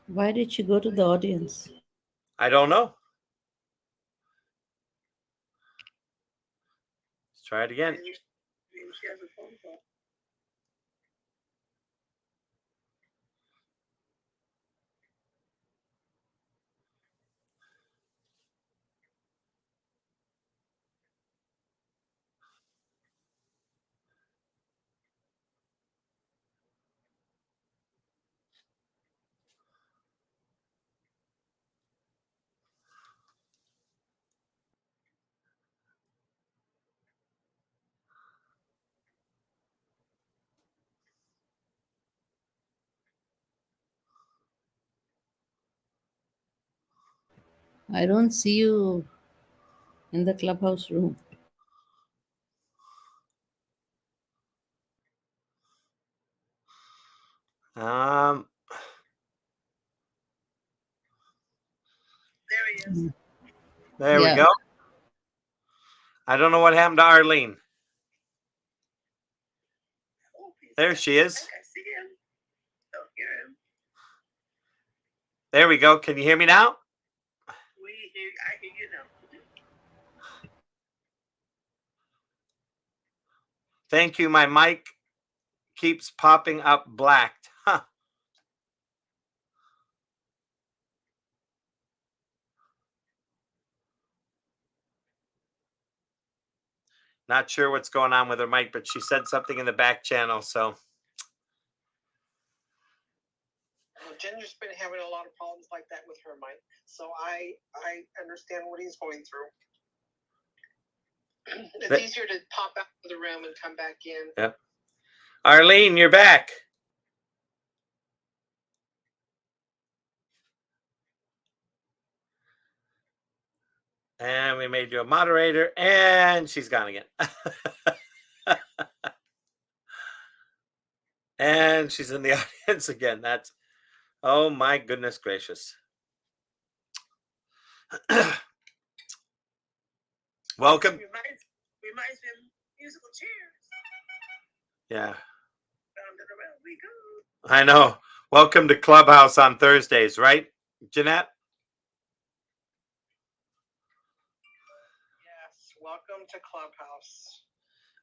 Why did you go to the audience? I don't know. Let's try it again. Maybe she has a phone call. I don't see you in the clubhouse room. There he is. There we Yeah. go. I don't know what happened to Arlene. Oh, he's There she is. back. I see him. Don't hear him. There we go. Can you hear me now? I hear you now. Thank you. My mic keeps popping up black. Huh. Not sure what's going on with her mic, but she said something in the back channel. So Well, Ginger's been having a lot of problems like that with her mic, so I understand what he's going through. It's easier to pop out of the room and come back in. Yep. Arlene, you're back. And we made you a moderator, and she's gone again. And she's in the audience again. That's, oh my goodness gracious. Welcome. Reminds me of musical chairs. Yeah. Round and around we go. I know. Welcome to Clubhouse on Thursdays, right, Jeanette? Yes, welcome to Clubhouse.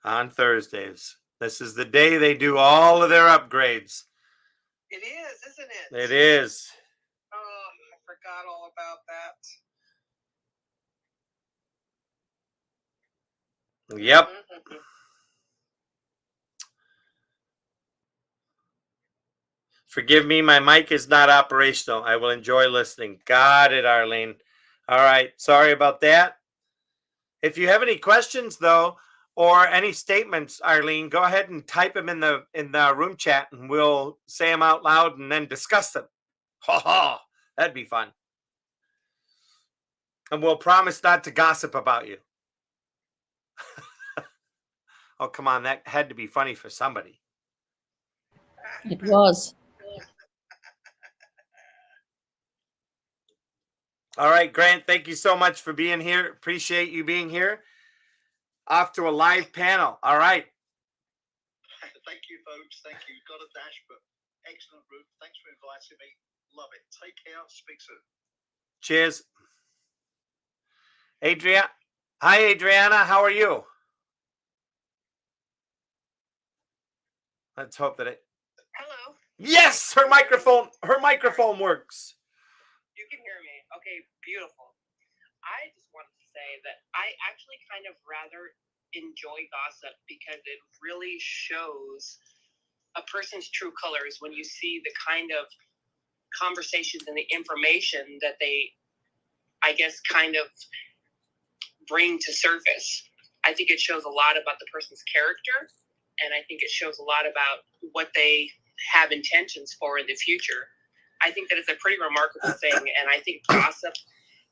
On Thursdays. This is the day they do all of their upgrades. It is, isn't it? It is. Oh, I forgot all about that. Yep. Mm-hmm. Forgive me, my mic is not operational. I will enjoy listening. Got it, Arlene. All right. Sorry about that. If you have any questions, though, or any statements, Arlene, go ahead and type them in the room chat, and we'll say them out loud and then discuss them. Ha ha! That'd be fun. And we'll promise not to gossip about you. Oh, come on. That had to be funny for somebody. It was. All right, Grant, thank you so much for being here. Appreciate you being here. Off to a live panel. All right. Thank you, folks. Thank you. Got a dash, but excellent room. Thanks for inviting me. Love it. Take care. Speak soon. Cheers. Adriana. Hi, Adriana. How are you? Let's hope that it. Hello. Yes, her microphone works. You can hear me. Okay, beautiful. I just wanted to say that I actually kind of rather enjoy gossip because it really shows a person's true colors when you see the kind of conversations and the information that they, I guess, kind of bring to surface. I think it shows a lot about the person's character, and I think it shows a lot about what they have intentions for in the future. I think that it's a pretty remarkable thing, and I think gossip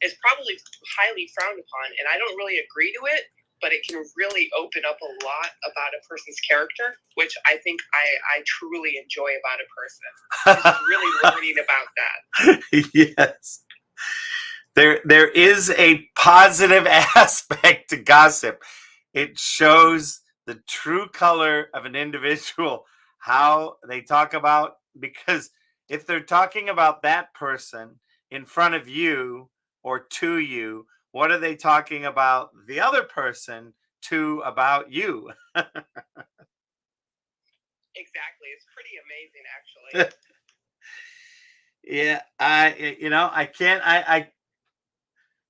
is probably highly frowned upon, and I don't really agree to it, but it can really open up a lot about a person's character, which I think I truly enjoy about a person. Just really learning about that. Yes. There is a positive aspect to gossip. It shows the true color of an individual, how they talk about, because if they're talking about that person in front of you or to you, what are they talking about the other person to about you? Exactly. It's pretty amazing, actually. Yeah,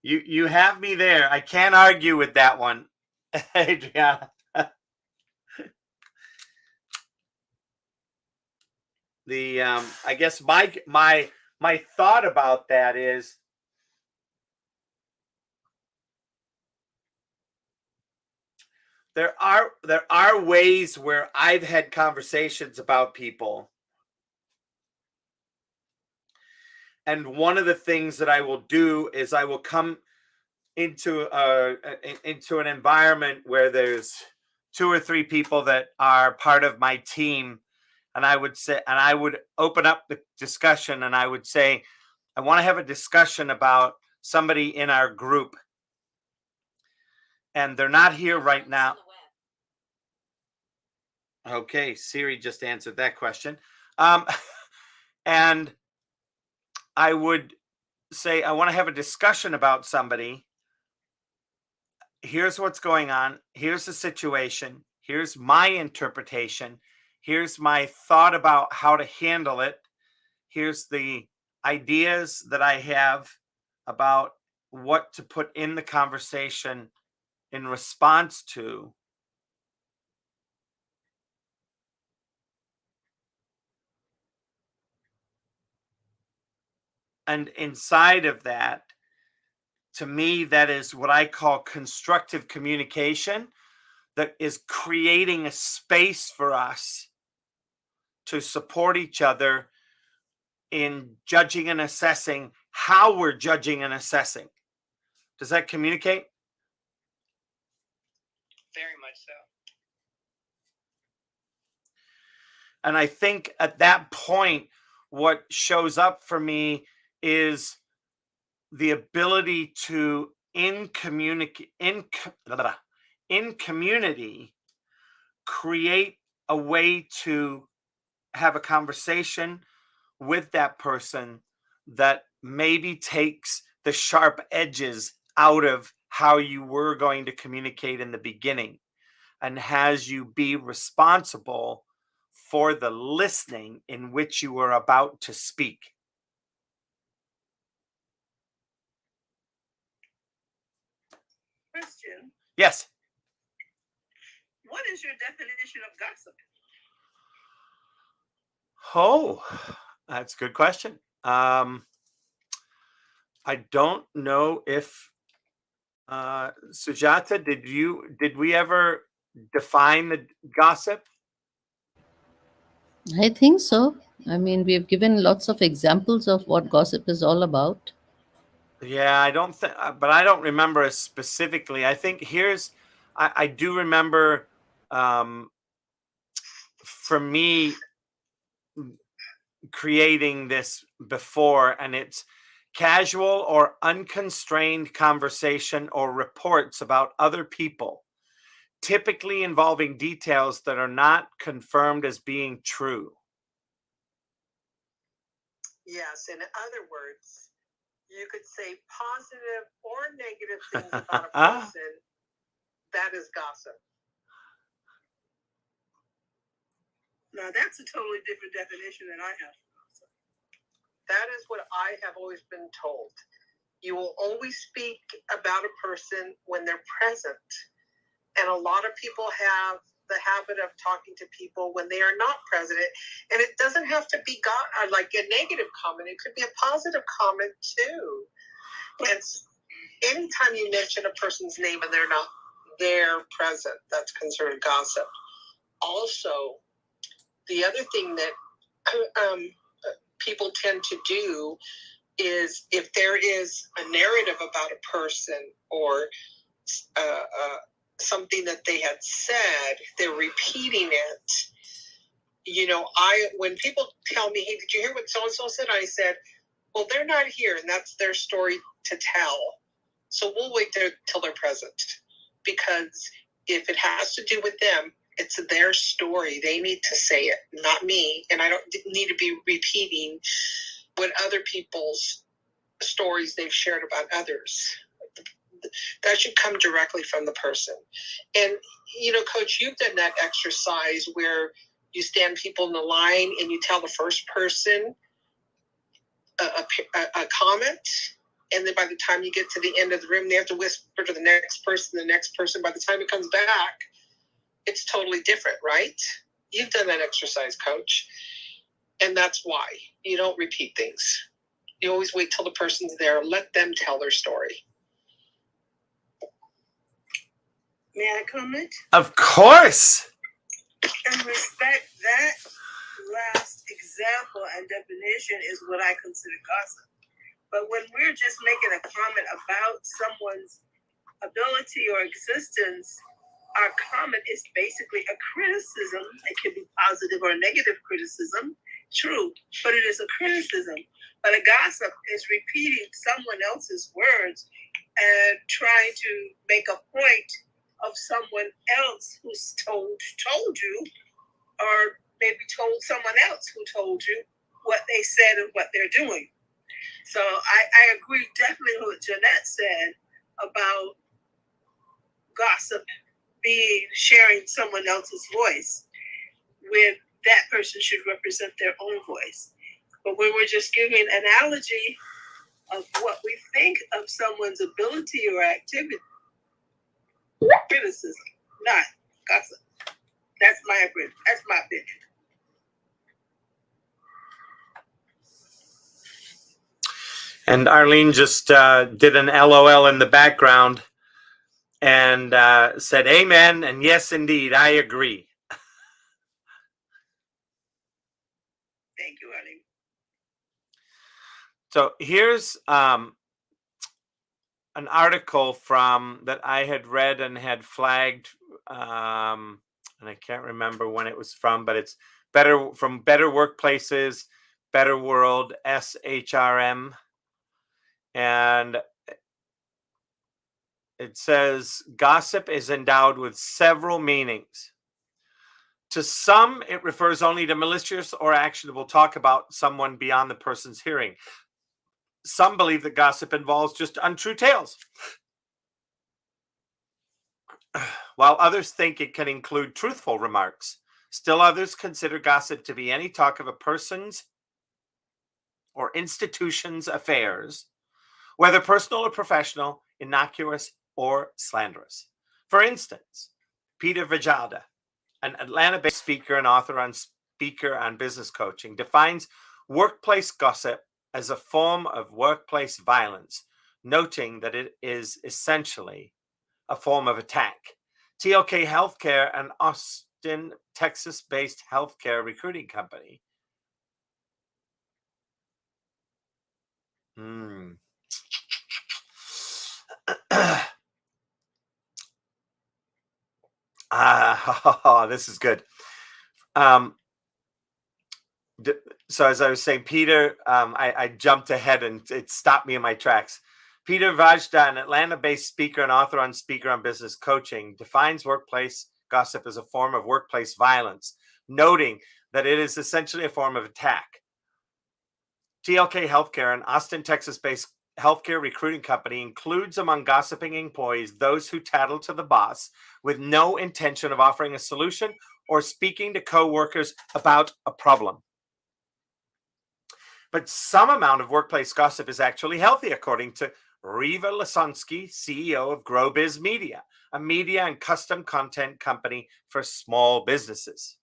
you have me there. I can't argue with that one, Adriana. I guess my thought about that is there are ways where I've had conversations about people, and one of the things that I will do is I will come into an environment where there's 2 or 3 people that are part of my team, and I would open up the discussion, and I would say, I want to have a discussion about somebody in our group, and they're not here right now. Okay, Siri just answered that question. And I would say, I want to have a discussion about somebody. Here's what's going on. Here's the situation. Here's my interpretation. Here's my thought about how to handle it. Here's the ideas that I have about what to put in the conversation in response to. And inside of that, to me, that is what I call constructive communication, that is creating a space for us to support each other in judging and assessing how we're judging and assessing. Does that communicate? Very much so. And I think at that point, what shows up for me is the ability to, in community, create a way to have a conversation with that person that maybe takes the sharp edges out of how you were going to communicate in the beginning, and has you be responsible for the listening in which you were about to speak. Question. Yes. What is your definition of gossip? Oh, that's a good question. I don't know if Sujata, did we ever define the gossip? I think so. I mean, we have given lots of examples of what gossip is all about. Yeah, I don't think, but I don't remember it specifically. I think I do remember, for me, creating this before, and it's casual or unconstrained conversation or reports about other people, typically involving details that are not confirmed as being true. Yes, in other words, you could say positive or negative things about a person. That is gossip. Now, that's a totally different definition than I have. That is what I have always been told. You will always speak about a person when they're present. And a lot of people have the habit of talking to people when they are not present. And it doesn't have to be like a negative comment. It could be a positive comment too. anytime you mention a person's name and they're not there present, that's considered gossip. Also, the other thing that people tend to do is if there is a narrative about a person or something that they had said, they're repeating it. When people tell me, hey, did you hear what so-and-so said? I said, well, they're not here, and that's their story to tell. So we'll wait there till they're present. Because if it has to do with them, it's their story. They need to say it, not me. And I don't need to be repeating what other people's stories they've shared about others. That should come directly from the person. And, Coach, you've done that exercise where you stand people in the line and you tell the first person a comment. And then by the time you get to the end of the room, they have to whisper to the next person. By the time it comes back, it's totally different, right? You've done that exercise, Coach. And that's why you don't repeat things. You always wait till the person's there. Let them tell their story. May I comment? Of course. And respect that last example and definition is what I consider gossip. But when we're just making a comment about someone's ability or existence, our comment is basically a criticism. It can be positive or negative criticism. True, but it is a criticism. But a gossip is repeating someone else's words and trying to make a point of someone else who's told you, or maybe told someone else who told you what they said and what they're doing. So I agree definitely with what Jeanette said about gossip being sharing someone else's voice when that person should represent their own voice. But when we're just giving an analogy of what we think of someone's ability or activity, criticism, not gossip. That's my opinion. And Arlene just did an LOL in the background and said, amen, and yes, indeed, I agree. Thank you, Arlene. So here's an article that I had read and had flagged, and I can't remember when it was from, but it's Better Workplaces, Better World, SHRM. And it says, gossip is endowed with several meanings. To some, it refers only to malicious or actionable talk about someone beyond the person's hearing. Some believe that gossip involves just untrue tales, while others think it can include truthful remarks. Still others consider gossip to be any talk of a person's or institution's affairs, whether personal or professional, innocuous or slanderous. For instance, Peter Vajada, an Atlanta-based speaker and author on business coaching, defines workplace gossip as a form of workplace violence, noting that it is essentially a form of attack. TLK Healthcare, an Austin, Texas-based healthcare recruiting company, this is good. So as I was saying, Peter, I jumped ahead and it stopped me in my tracks. Peter Vajda, an Atlanta-based speaker and author on business coaching, defines workplace gossip as a form of workplace violence, noting that it is essentially a form of attack. TLK Healthcare, an Austin, Texas-based healthcare recruiting company, includes among gossiping employees those who tattle to the boss with no intention of offering a solution or speaking to co-workers about a problem. But some amount of workplace gossip is actually healthy, according to Riva Lasonsky, CEO of GrowBiz Media, a media and custom content company for small businesses.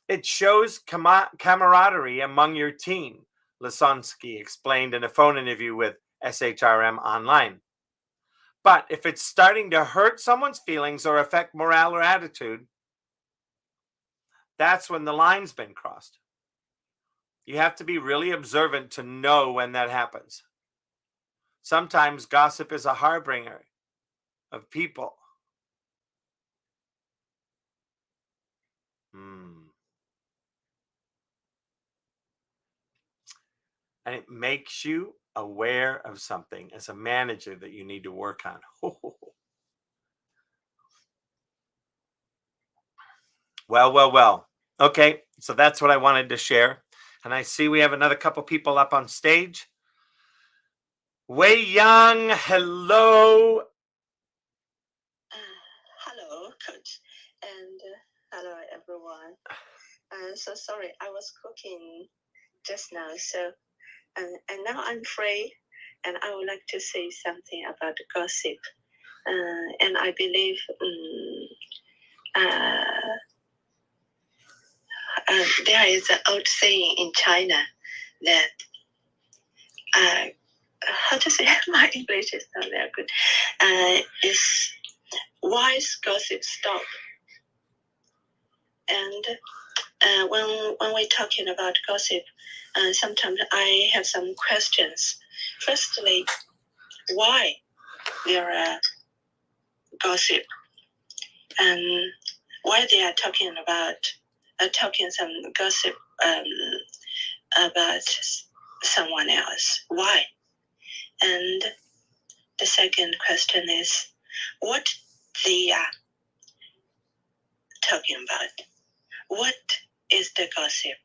It shows camaraderie among your team, Lasonsky explained in a phone interview with SHRM online. But if it's starting to hurt someone's feelings or affect morale or attitude, that's when the line's been crossed. You have to be really observant to know when that happens. Sometimes gossip is a harbinger of people. And it makes you aware of something as a manager that you need to work on. Well. Okay, so that's what I wanted to share. And I see we have another couple people up on stage. Wei Yang, hello. Hello, Coach, and hello, everyone. So sorry, I was cooking just now, so and now I'm free, and I would like to say something about gossip. And I believe there is an old saying in China that how to say my English is not very good. Is wise gossip stop. And when we're talking about gossip, sometimes I have some questions. Firstly, why there are gossip, and why they are talking some gossip about someone else? Why? And the second question is, what they are talking about? What is the gossip?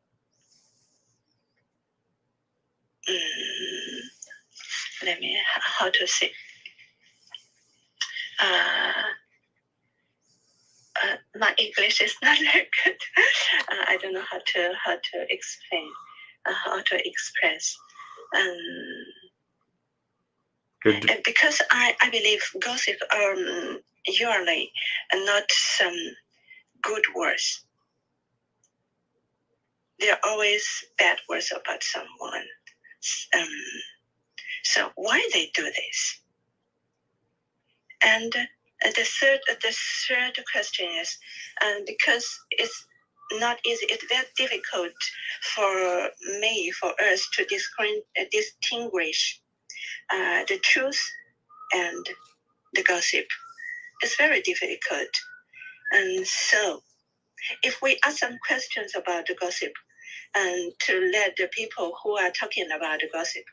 Let me, how to say? My English is not very good. I don't know how to explain, how to express. And because I believe gossip are usually not some good words. There are always bad words about someone. So why they do this? And the third question is, because it's not easy, it's very difficult for us to distinguish the truth and the gossip. It's very difficult. And so, if we ask some questions about the gossip, and to let the people who are talking about the gossip,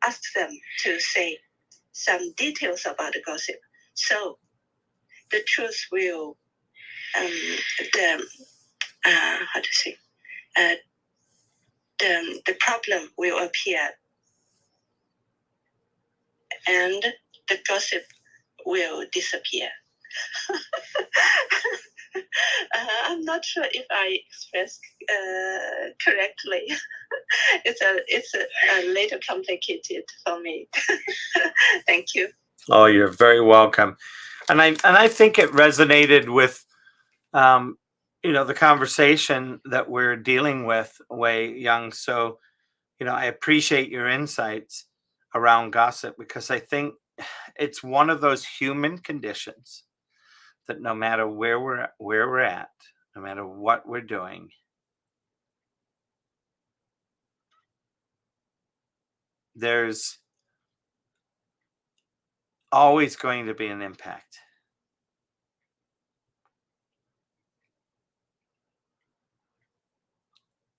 ask them to say some details about the gossip, so the truth will, the problem will appear, and the gossip will disappear. I'm not sure if I expressed correctly. It's a little complicated for me. Thank you. Oh, you're very welcome. And I think it resonated with the conversation that we're dealing with, Wei Yang. So, I appreciate your insights around gossip, because I think it's one of those human conditions that no matter where we're at, no matter what we're doing, there's always going to be an impact.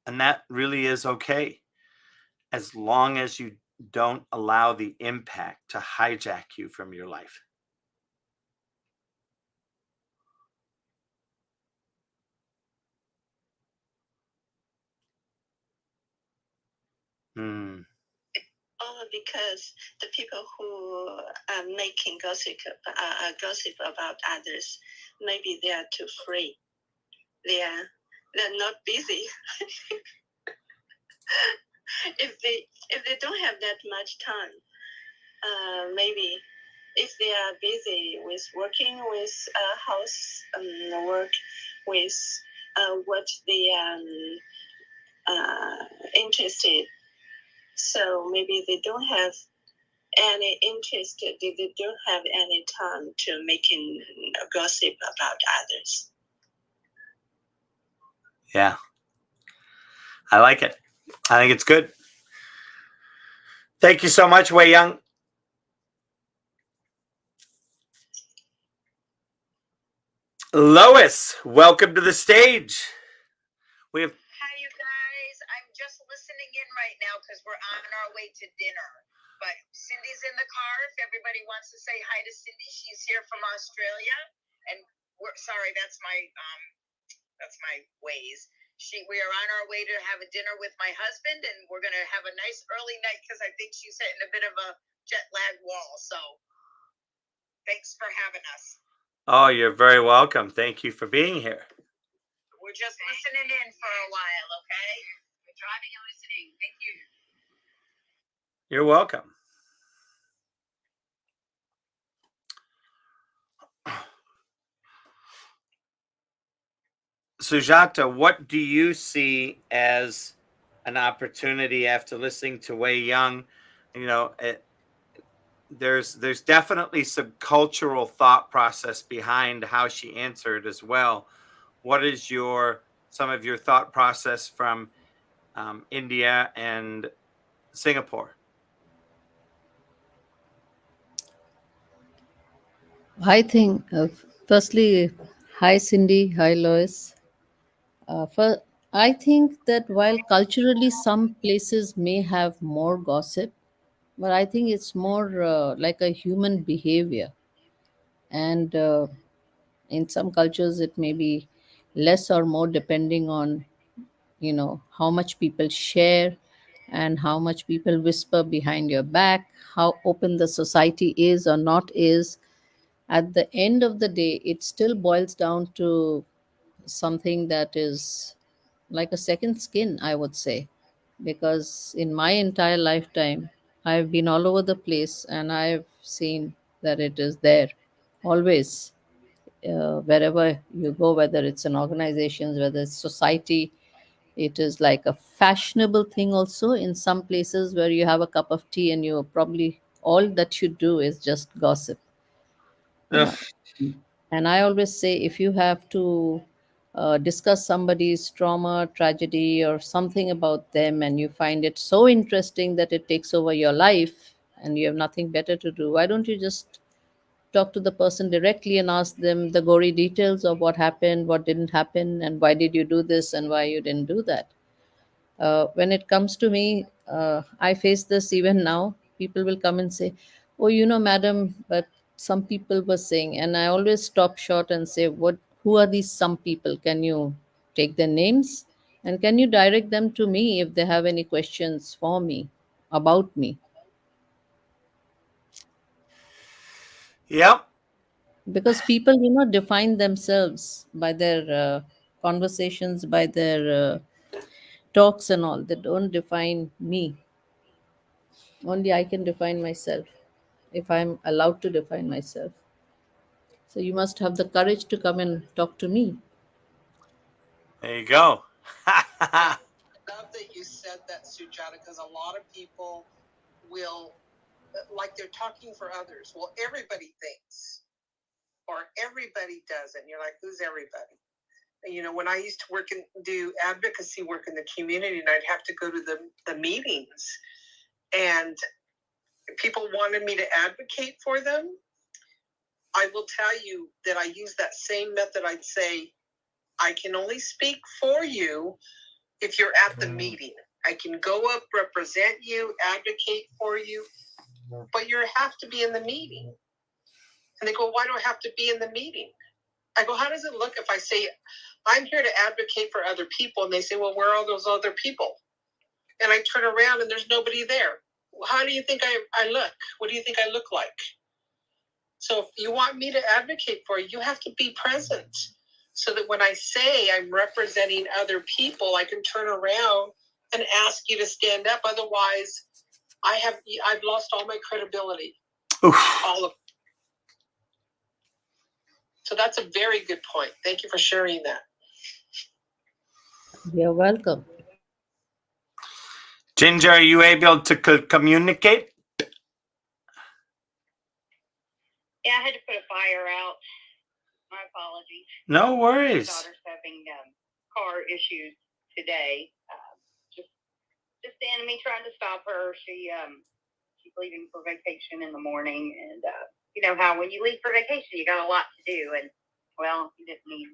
And that really is okay, as long as you don't allow the impact to hijack you from your life. Because the people who are making gossip about others, maybe they are too free. They're not busy. if they don't have that much time, maybe if they are busy with working with house work, with what they are interested, so maybe they don't have any interest. They don't have any time to making gossip about others. Yeah, I like it. I think it's good. Thank you so much, Wei Young. Lois, welcome to the stage. We have. Hi, you guys. I'm just listening in right now because we're on our way to dinner. But Cindy's in the car. If everybody wants to say hi to Cindy, she's here from Australia. And we're sorry, that's my ways. We are on our way to have a dinner with my husband, and we're gonna have a nice early night because I think she's hitting a bit of a jet lag wall. So thanks for having us. Oh, you're very welcome. Thank you for being here. We're just listening in for a while, okay? We're driving and listening. Thank you. You're welcome. Sujata, what do you see as an opportunity after listening to Wei Young? You know, there's definitely some cultural thought process behind how she answered as well. What is some of your thought process from India and Singapore? I think, firstly, hi Cindy, hi Lois. I think that while culturally some places may have more gossip, but I think it's more like a human behavior. And in some cultures, it may be less or more depending on, how much people share and how much people whisper behind your back, how open the society is or not is. At the end of the day, it still boils down to something that is like a second skin, I would say, because in my entire lifetime, I've been all over the place and I've seen that it is there always. Wherever you go, whether it's an organization, whether it's society, it is like a fashionable thing also in some places where you have a cup of tea and you probably all that you do is just gossip. Ugh. uh, and I always say, if you have to discuss somebody's trauma, tragedy, or something about them, and you find it so interesting that it takes over your life and you have nothing better to do, why don't you just talk to the person directly and ask them the gory details of what happened, what didn't happen, and why did you do this and why you didn't do that? When it comes to me, I face this even now. People will come and say, "Oh, madam," but some people were saying, and I always stop short and say, "What? Who are these some people? Can you take their names and can you direct them to me if they have any questions for me about me?" Yep. Because people do not define themselves by their conversations, by their talks and all. They don't define me. Only I can define myself if I'm allowed to define myself. So you must have the courage to come and talk to me. There you go. I love that you said that, Sujata, because a lot of people will, like they're talking for others. Well, everybody thinks, or everybody does, and you're like, who's everybody? And, when I used to do advocacy work in the community, and I'd have to go to the meetings, and people wanted me to advocate for them, I will tell you that I use that same method. I'd say, I can only speak for you if you're at the meeting. I can go up, represent you, advocate for you, but you have to be in the meeting. And they go, why do I have to be in the meeting? I go, how does it look if I say, I'm here to advocate for other people? And they say, well, where are all those other people? And I turn around and there's nobody there. Well, how do you think I look? What do you think I look like? So if you want me to advocate for you, you have to be present. So that when I say I'm representing other people, I can turn around and ask you to stand up. Otherwise, I've lost all my credibility. Oof. All of. So that's a very good point. Thank you for sharing that. You're welcome. Ginger, are you able to communicate? Yeah, I had to put a fire out. My apologies. No My worries. daughter's having car issues today. Just the enemy trying to stop her. She's leaving for vacation in the morning, and you know how when you leave for vacation, you got a lot to do, and well, you didn't need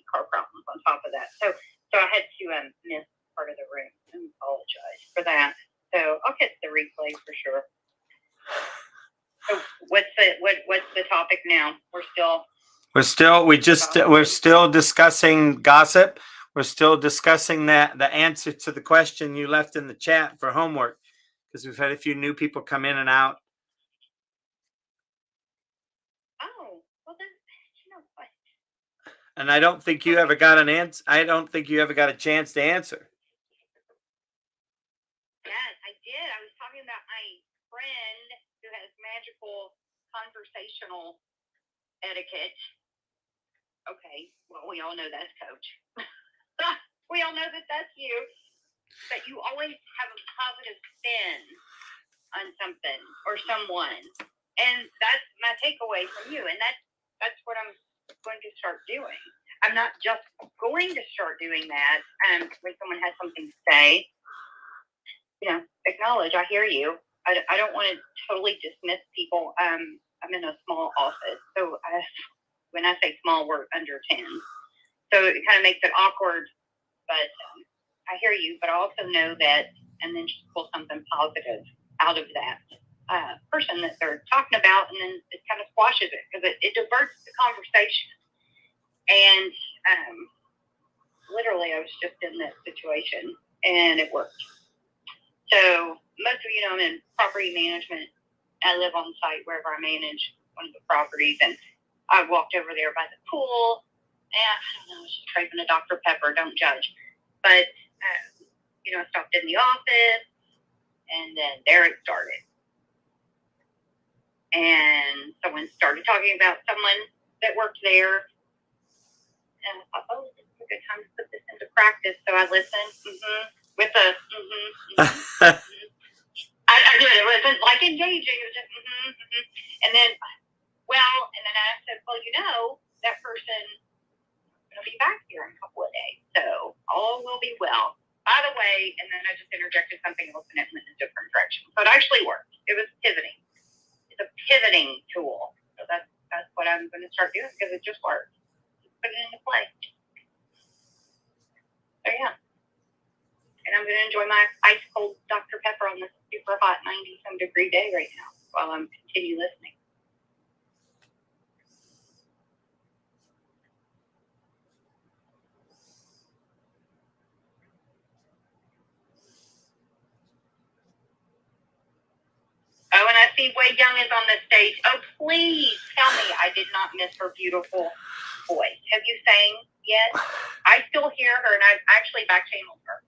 car problems on top of that. So I had to miss part of the room and apologize for that. So I'll catch the replay for sure. So what's the topic now? We're still discussing gossip. We're still discussing the answer to the question you left in the chat for homework, because we've had a few new people come in and out. Oh, well then, you know what? And I don't think you ever got an answer. I don't think you ever got a chance to answer. Yes, I did. I was talking about my friend who has magical conversational etiquette. Okay, well, we all know that's Coach. We all know that that's you. But you always have a positive spin on something or someone. And that's my takeaway from you. And that's what I'm going to start doing. I'm not just going to start doing that when someone has something to say. You know, acknowledge, I hear you. I don't want to totally dismiss people. I'm in a small office. So when I say small, we're under 10. So it kind of makes it awkward. But I hear you. But I also know that, and then just pull something positive out of that person that they're talking about, and then it kind of squashes it because it diverts the conversation. And literally, I was just in that situation, and it worked. So most of you know I'm in property management. I live on site wherever I manage one of the properties, and I walked over there by the pool, and I don't know, I was just craving a Dr. Pepper. Don't judge, but you know, I stopped in the office, and then there it started. And someone started talking about someone that worked there. And I thought, oh, this is a good time to put this into practice. So I listened with a I did. It wasn't like engaging. It was just And then, I said, well, you know, that person is going to be back here in a couple of days. So all will be well. By the way, and then I just interjected something else and it went in a different direction. So it actually worked. It was pivoting. It's a pivoting tool. So that's what I'm going to start doing because it just works. Just put it into play. So yeah. And I'm going to enjoy my ice cold Dr. Pepper on this super hot 90-some degree day right now while I'm continue listening. Oh, and I see Wei Young is on the stage. Oh, please tell me I did not miss her beautiful voice. Have you sang yet? I still hear her, and I actually back-channeled her.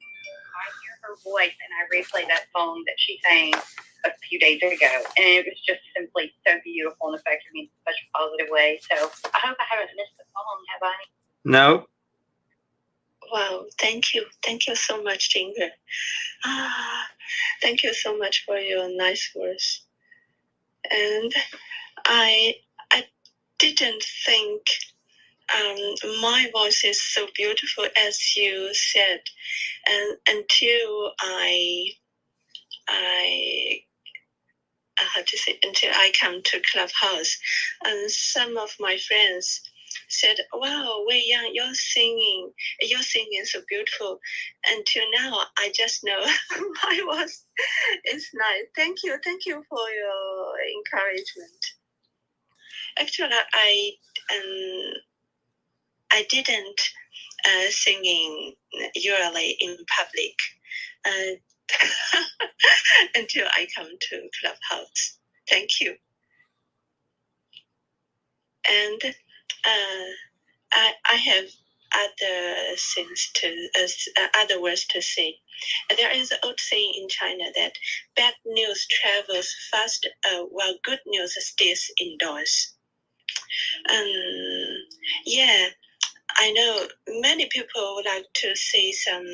I hear her voice, and I replay that song that she sang a few days ago, and it was just simply so beautiful and affected me in such a positive way. So I hope I haven't missed the song, have I? No. Wow, thank you. Thank you so much, Ginger. Thank you so much for your nice words. And I didn't think my voice is so beautiful as you said, and until I until I come to Clubhouse, and some of my friends said, "Wow, Wei Yang, your singing is so beautiful." Until now, I just know my voice is nice. Thank you for your encouragement. Actually, I didn't singing usually in public until I come to Clubhouse. Thank you. And I have other things other words to say. There is an old saying in China that bad news travels fast while good news stays indoors. Yeah, I know many people would like to say some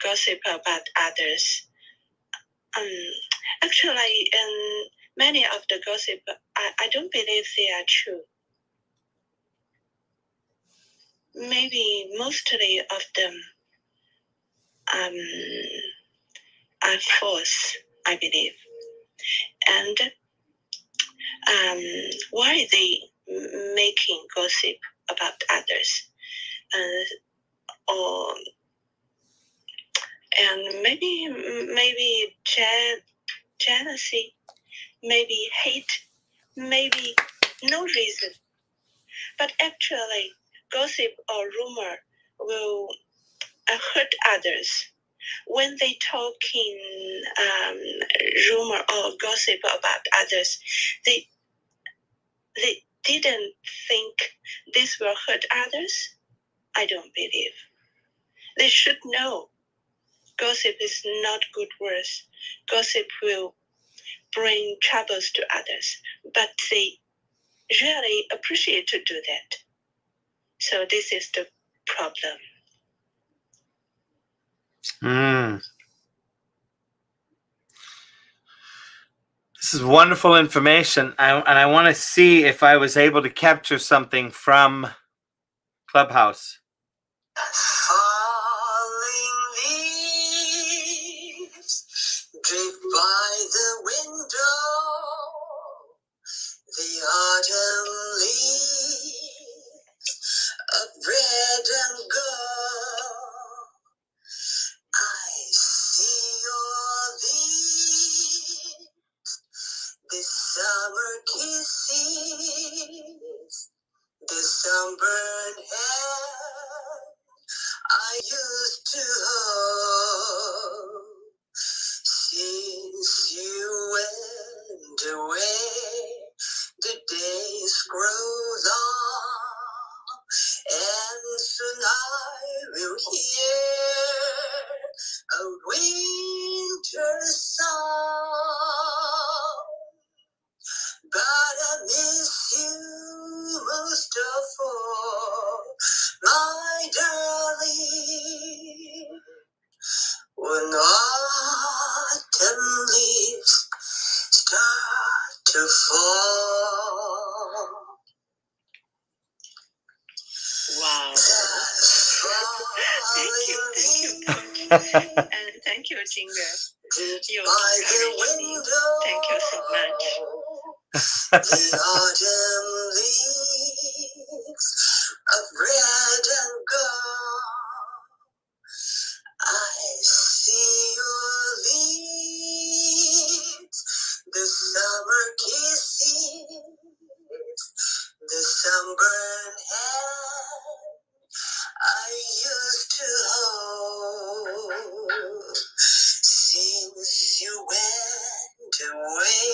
gossip about others. Actually, many of the gossip I don't believe they are true. Maybe mostly of them are false, I believe. And why are they making gossip about others? And maybe jealousy, maybe hate, maybe no reason. But actually, gossip or rumor will hurt others. When they talk in rumor or gossip about others, they didn't think this will hurt others. I don't believe. They should know gossip is not good words. Gossip will bring troubles to others, but they really appreciate to do that. So this is the problem. This is wonderful information. And I want to see if I was able to capture something from Clubhouse. Falling leaves drift by the window. The autumn leaves of red and gold. I see your leaves, the summer kisses, the sunburned hair I used to hold. Since you went away, the days grow long, and soon I will hear a winter song. But I miss you most of all, my darling. When autumn leaves start to fall. Wow. Thank you, Coach. And thank you, Jingle. You're encouraging me. Thank you so much. The autumn leaves of red and gold. I see your leaves, the summer kisses, the sunburned hand I used to hold. Since you went away,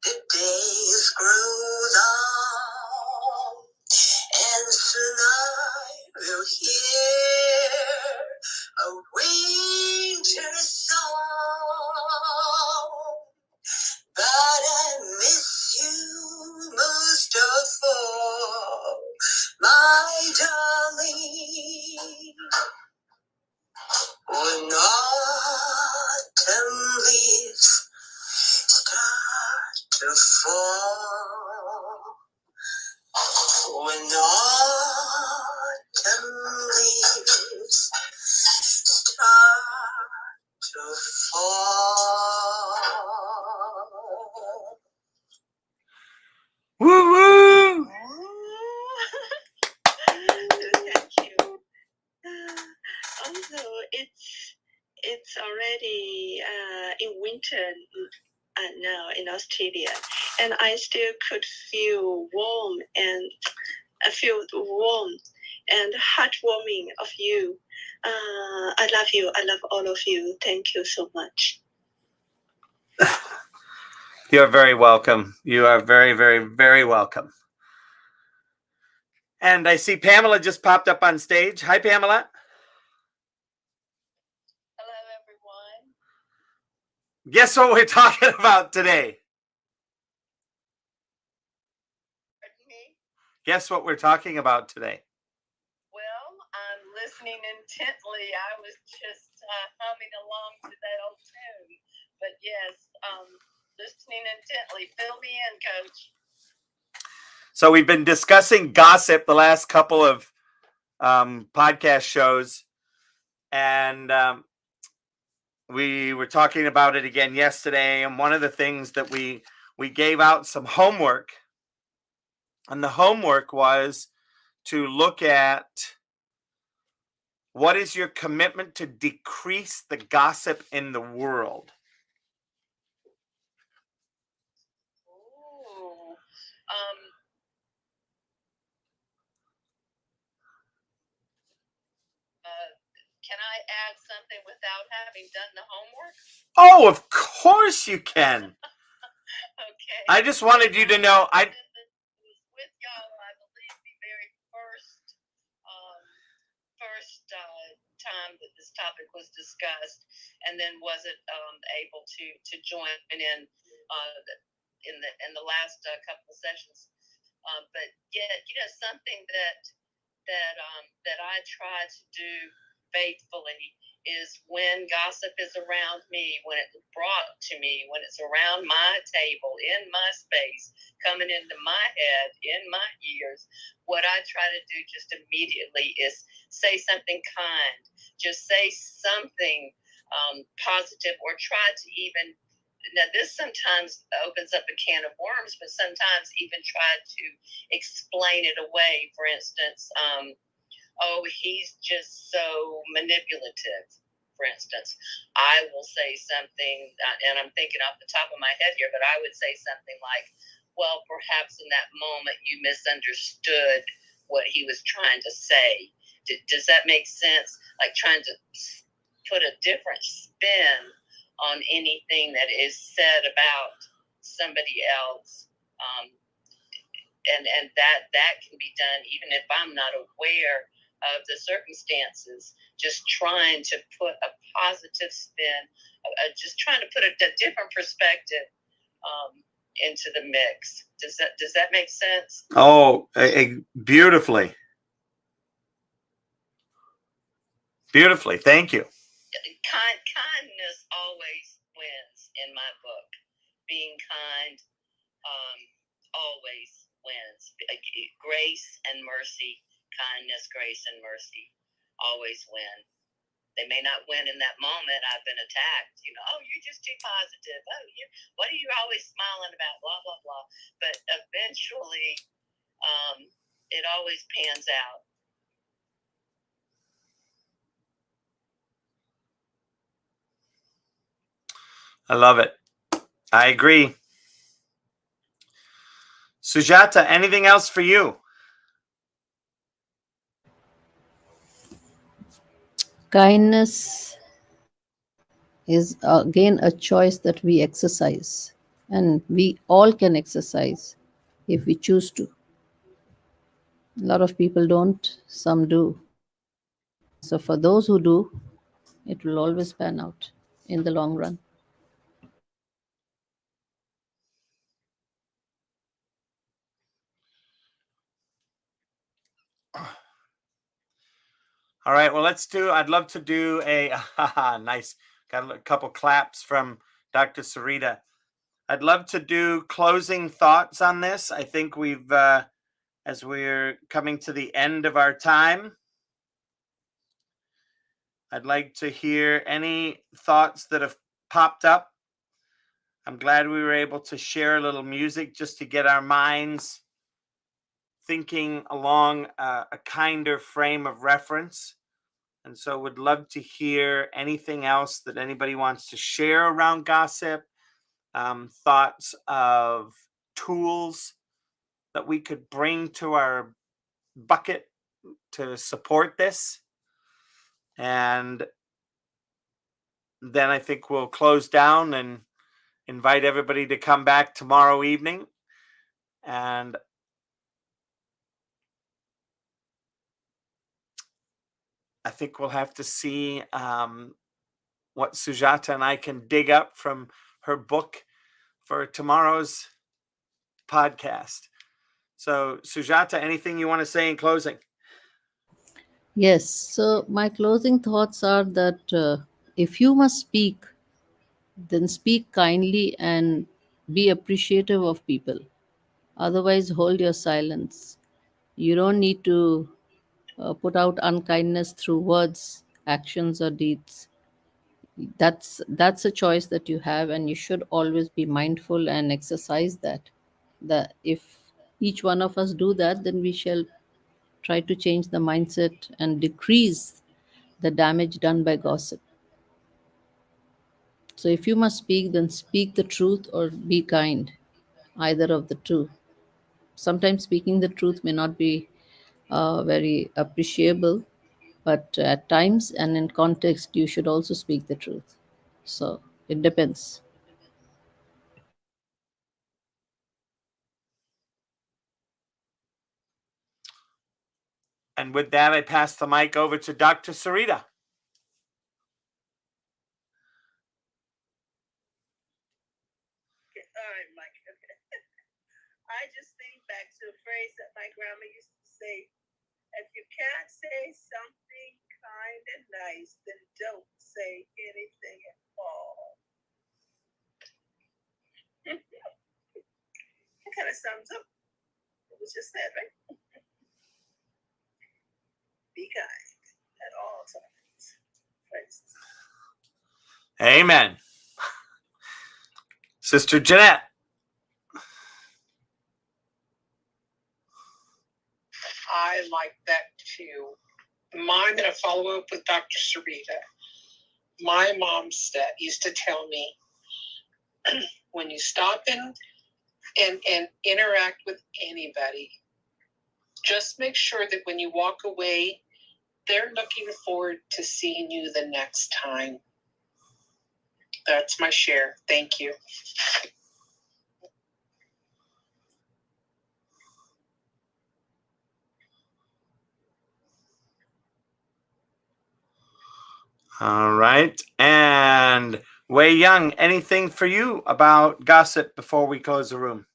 the days grew long, and soon I will hear a winter song. But I miss you most of all, my darling. When autumn leaves start to fall, when autumn leaves start to fall. Woo woo! Thank you. Also, it's already in winter now in Australia, and I still could feel warm and heartwarming of you. I love you. I love all of you. Thank you so much. You're very welcome. You are very, very, very welcome. And I see Pamela just popped up on stage. Hi, Pamela. Hello, everyone. Guess what we're talking about today? Pardon me? Guess what we're talking about today? Well, I'm listening intently. I was just humming along to that old tune. But yes, Listening intently. Fill me in, Coach. So we've been discussing gossip the last couple of podcast shows, and we were talking about it again yesterday. And one of the things that we gave out some homework, and the homework was to look at what is your commitment to decrease the gossip in the world. Ooh. Can I add something without having done the homework? Oh, of course you can. Okay. I just wanted you to know. I was with y'all, I believe, the very first time that this topic was discussed, and then wasn't able to join in the last couple of sessions. But yeah, something that I try to do faithfully is when gossip is around me, when it's brought to me, when it's around my table, in my space, coming into my head, in my ears, what I try to do just immediately is say something kind, just say something positive, or try to even, now this sometimes opens up a can of worms, but sometimes even try to explain it away. For instance, oh, he's just so manipulative. For instance, I will say something, and I'm thinking off the top of my head here, but I would say something like, well, perhaps in that moment you misunderstood what he was trying to say. Does that make sense? Like trying to put a different spin on anything that is said about somebody else. And that can be done even if I'm not aware of the circumstances, just trying to put a positive spin, just trying to put a different perspective into the mix. Does that make sense? Oh, beautifully. Beautifully. Thank you. Kindness always wins in my book. Being kind always wins. Grace and mercy, kindness, grace, and mercy always win. They may not win in that moment. I've been attacked. Oh, you're just too positive. Oh, what are you always smiling about? Blah, blah, blah. But eventually, it always pans out. I love it. I agree. Sujata, anything else for you? Kindness is again a choice that we exercise, and we all can exercise if we choose to. A lot of people don't, some do. So, for those who do, it will always pan out in the long run. All right. Well, I'd love to do a nice, got a couple claps from Dr. Sarita. I'd love to do closing thoughts on this. I think we've, as we're coming to the end of our time, I'd like to hear any thoughts that have popped up. I'm glad we were able to share a little music just to get our minds thinking along a kinder frame of reference. And so would love to hear anything else that anybody wants to share around gossip, thoughts of tools that we could bring to our bucket to support this. And then I think we'll close down and invite everybody to come back tomorrow evening. And I think we'll have to see what Sujata and I can dig up from her book for tomorrow's podcast. So, Sujata, anything you want to say in closing? Yes, so my closing thoughts are that if you must speak, then speak kindly and Be appreciative of people. Otherwise, hold your silence. You don't need to put out unkindness through words, actions, or deeds. That's a choice that you have, and you should always be mindful and exercise that. That if each one of us do that, then we shall try to change the mindset and decrease the damage done by gossip. So if you must speak, then speak the truth or be kind, either of the two. Sometimes speaking the truth may not be very appreciable, but at times and in context, you should also speak the truth. So it depends. And with that, I pass the mic over to Dr. Sarita. All right, Mike. Okay. I just think back to a phrase that my grandma used to say: if you can't say something kind and nice, then don't say anything at all. That kind of sums up what was just said, right? Be kind at all times. Praise. Amen. Sister Jeanette. I like that too. I'm going to follow up with Dr. Sarita. My mom used to tell me, when you stop and interact with anybody, just make sure that when you walk away, they're looking forward to seeing you the next time. That's my share. Thank you. All right. And Wei Young, anything for you about gossip before we close the room?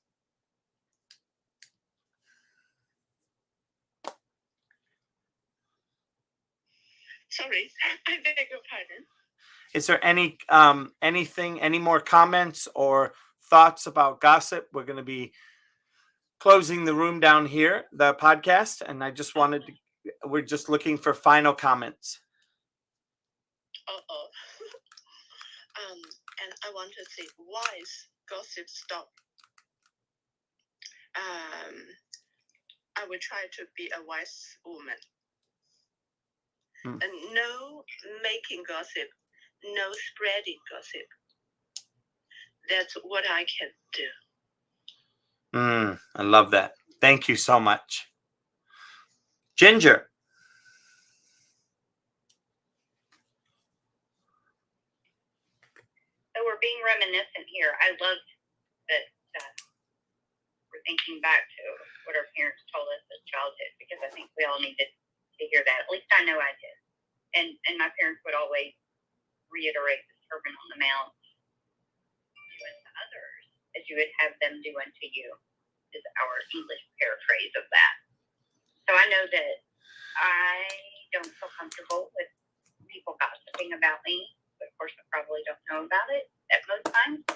Sorry, I beg your pardon. Is there any anything, any more comments or thoughts about gossip? We're going to be closing the room down here, the podcast, and I just wanted to, we're just looking for final comments. And I want to say, why is gossip stop? I will try to be a wise woman. And no making gossip, no spreading gossip. That's what I can do. I love that. Thank you so much. Ginger. So we're being reminiscent here. I love that we're thinking back to what our parents told us as childhood, because I think we all needed to hear that. At least I know I did. And my parents would always reiterate the Sermon on the Mount: do unto others as you would have them do unto you, is our English paraphrase of that. So I know that I don't feel comfortable with people gossiping about me. But of course, I probably don't know about it at most times.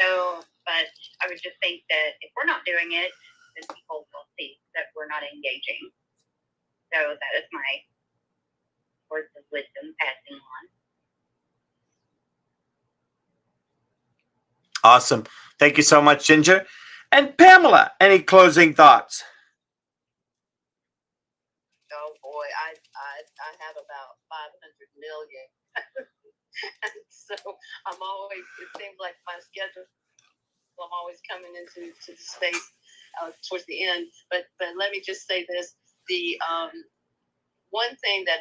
So, but I would just think that if we're not doing it, then people will see that we're not engaging. So that is my words of wisdom passing on. Awesome. Thank you so much, Ginger. And Pamela, any closing thoughts? Oh boy, I have about 500 million. And so I'm always, it seems like my schedule, I'm always coming into the space towards the end. But let me just say this: the one thing that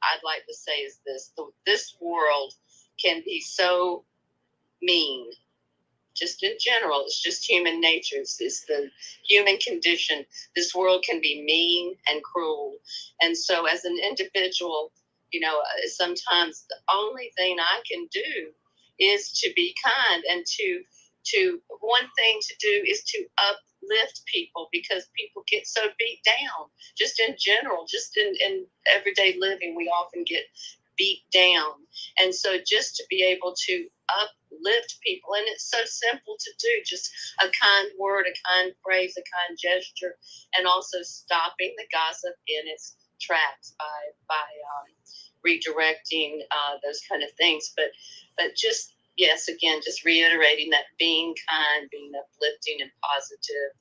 I'd like to say is this: this world can be so mean. Just in general, it's just human nature. It's the human condition. This world can be mean and cruel. And so as an individual, sometimes the only thing I can do is to be kind, and to one thing to do is to uplift people, because people get so beat down. Just in general, just in everyday living, we often get beat down. And so just to be able to uplift people. And it's so simple to do, just a kind word, a kind phrase, a kind gesture, and also stopping the gossip in its tracks by redirecting those kind of things. But just, yes, again, just reiterating that being kind, being uplifting and positive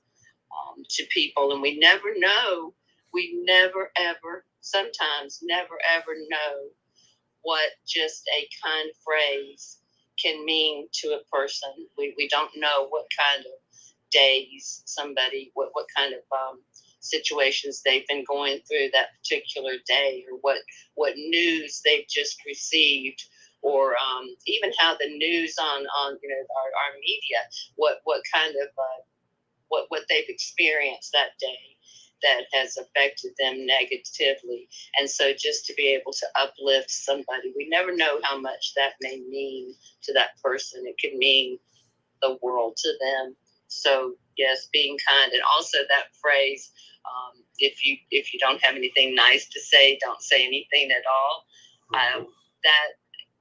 to people. And we never know, sometimes never ever know what just a kind phrase can mean to a person. We don't know what kind of days somebody, what kind of situations they've been going through that particular day, or what news they've just received, or even how the news on our media, what kind of what they've experienced that day that has affected them negatively. And so just to be able to uplift somebody, we never know how much that may mean to that person. It could mean the world to them. So yes, being kind. And also that phrase, if you don't have anything nice to say, don't say anything at all. That,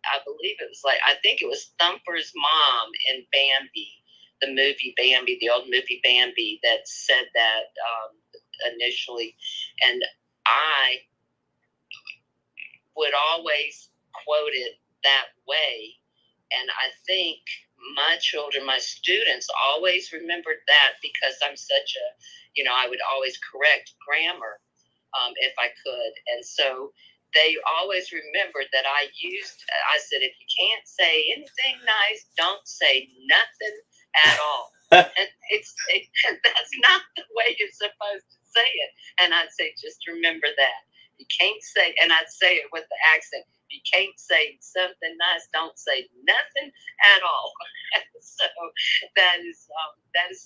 I believe it was I think it was Thumper's mom in Bambi, the movie Bambi, the old movie Bambi, that said that initially. And I would always quote it that way. And I think my children, my students, always remembered that, because I'm such a, I would always correct grammar if I could. And so they always remembered that I said, if you can't say anything nice, don't say nothing at all. And that's not the way you're supposed to say it. And I'd say, just remember that. You can't say, and I'd say it with the accent, you can't say something nice, don't say nothing at all. So that is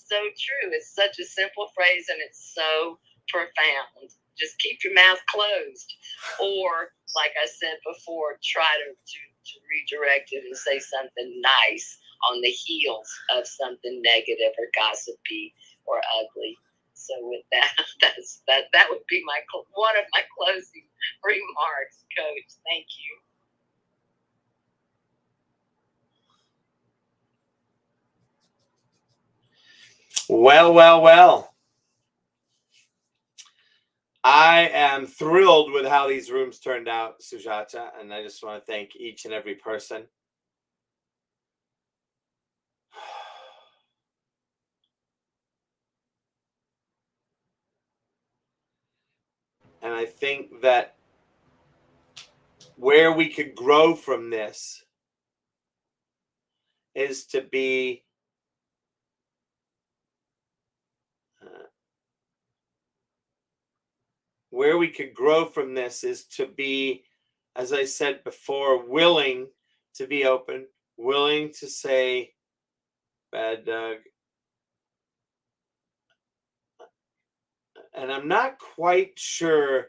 so true. It's such a simple phrase, and it's so profound. Just keep your mouth closed, or like I said before, try to redirect it and say something nice on the heels of something negative or gossipy or ugly. So with that, that would be one of my closing remarks, Coach. Thank you. Well. I am thrilled with how these rooms turned out, Sujata, and I just want to thank each and every person. And I think that where we could grow from this is to be as I said before, willing to be open, willing to say, Bad Doug. And I'm not quite sure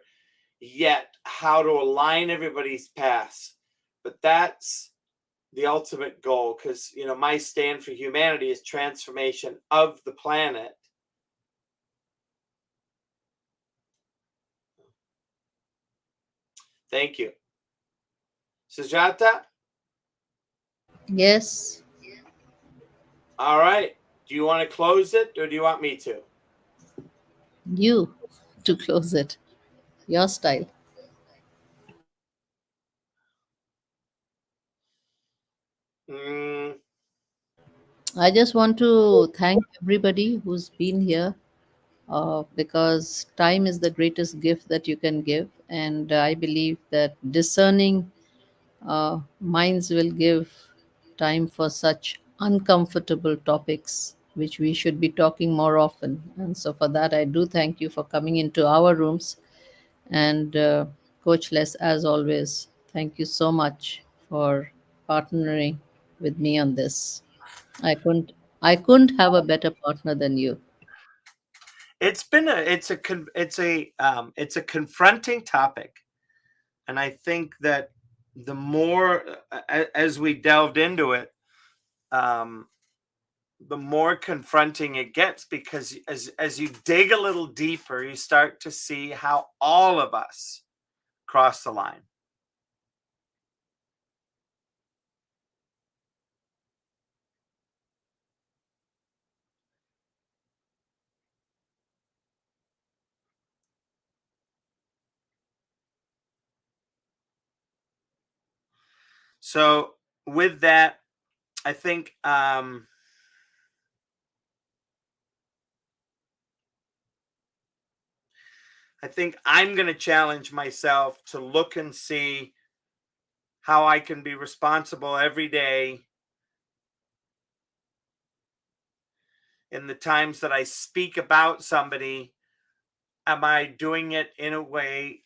yet how to align everybody's paths, but that's the ultimate goal, because my stand for humanity is transformation of the planet. Thank you. Sujata? Yes. All right. Do you want to close it, or do you want me to? You to close it. Your style. I just want to thank everybody who's been here, because time is the greatest gift that you can give. And I believe that discerning minds will give time for such uncomfortable topics, which we should be talking more often. And so, for that, I do thank you for coming into our rooms. And Coach Les, as always, thank you so much for partnering with me on this. I couldn't have a better partner than you. It's a confronting topic, and I think that the more as we delved into it, the more confronting it gets, because as you dig a little deeper, you start to see how all of us cross the line. So with that, I think I think I'm going to challenge myself to look and see how I can be responsible every day in the times that I speak about somebody. Am I doing it in a way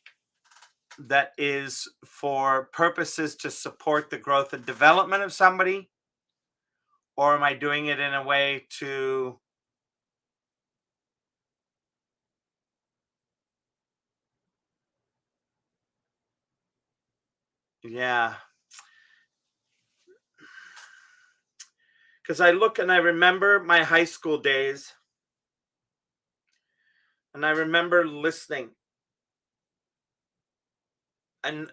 that is for purposes to support the growth and development of somebody? Or am I doing it in a way to because I look and I remember my high school days, and I remember listening and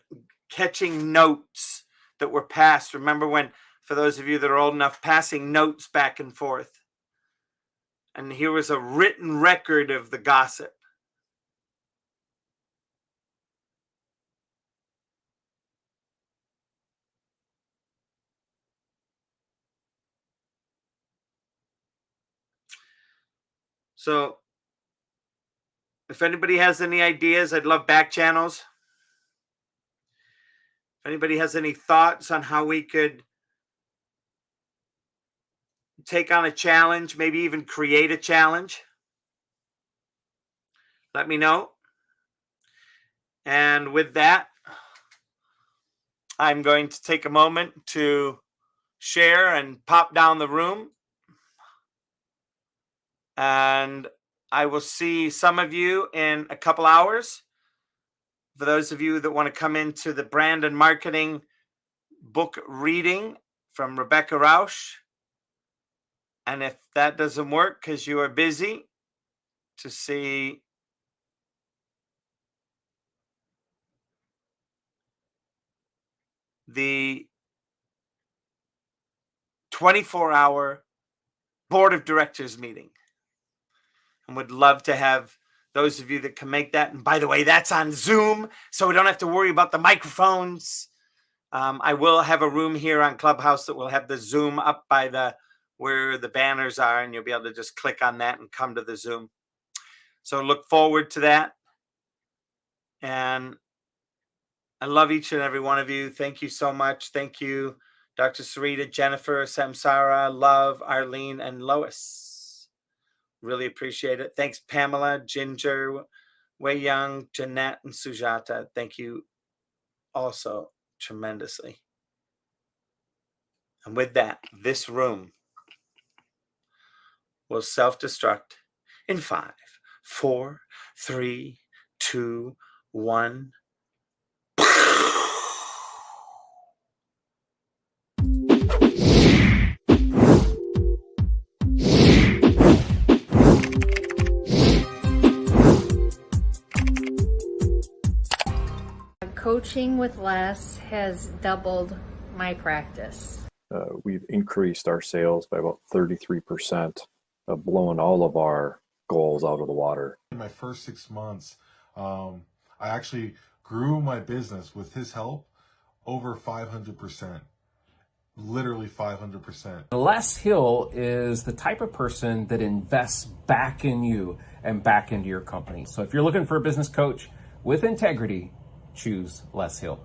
catching notes that were passed. Remember when, for those of you that are old enough, passing notes back and forth. And here was a written record of the gossip. So if anybody has any ideas, I'd love back channels. If anybody has any thoughts on how we could take on a challenge, maybe even create a challenge, let me know. And with that, I'm going to take a moment to share and pop down the room. And I will see some of you in a couple hours. For those of you that want to come into the brand and marketing book reading from Rebecca Rausch. And if that doesn't work because you are busy, to see the 24-hour board of directors meeting. And would love to have those of you that can make that. And by the way, that's on Zoom, so we don't have to worry about the microphones. I will have a room here on Clubhouse that will have the Zoom up by where the banners are, and you'll be able to just click on that and come to the Zoom. So look forward to that. And I love each and every one of you. Thank you so much. Thank you, Dr. Sarita, Jennifer, Samsara, Love, Arlene, and Lois. Really appreciate it. Thanks, Pamela, Ginger, Wei Young, Jeanette, and Sujata. Thank you also tremendously. And with that, this room will self-destruct in 5, 4, 3, 2, 1. Coaching with Les has doubled my practice. We've increased our sales by about 33%, blowing all of our goals out of the water. In my first 6 months, I actually grew my business with his help over 500%. Literally 500%. Les Hill is the type of person that invests back in you and back into your company. So if you're looking for a business coach with integrity, choose Les Hill.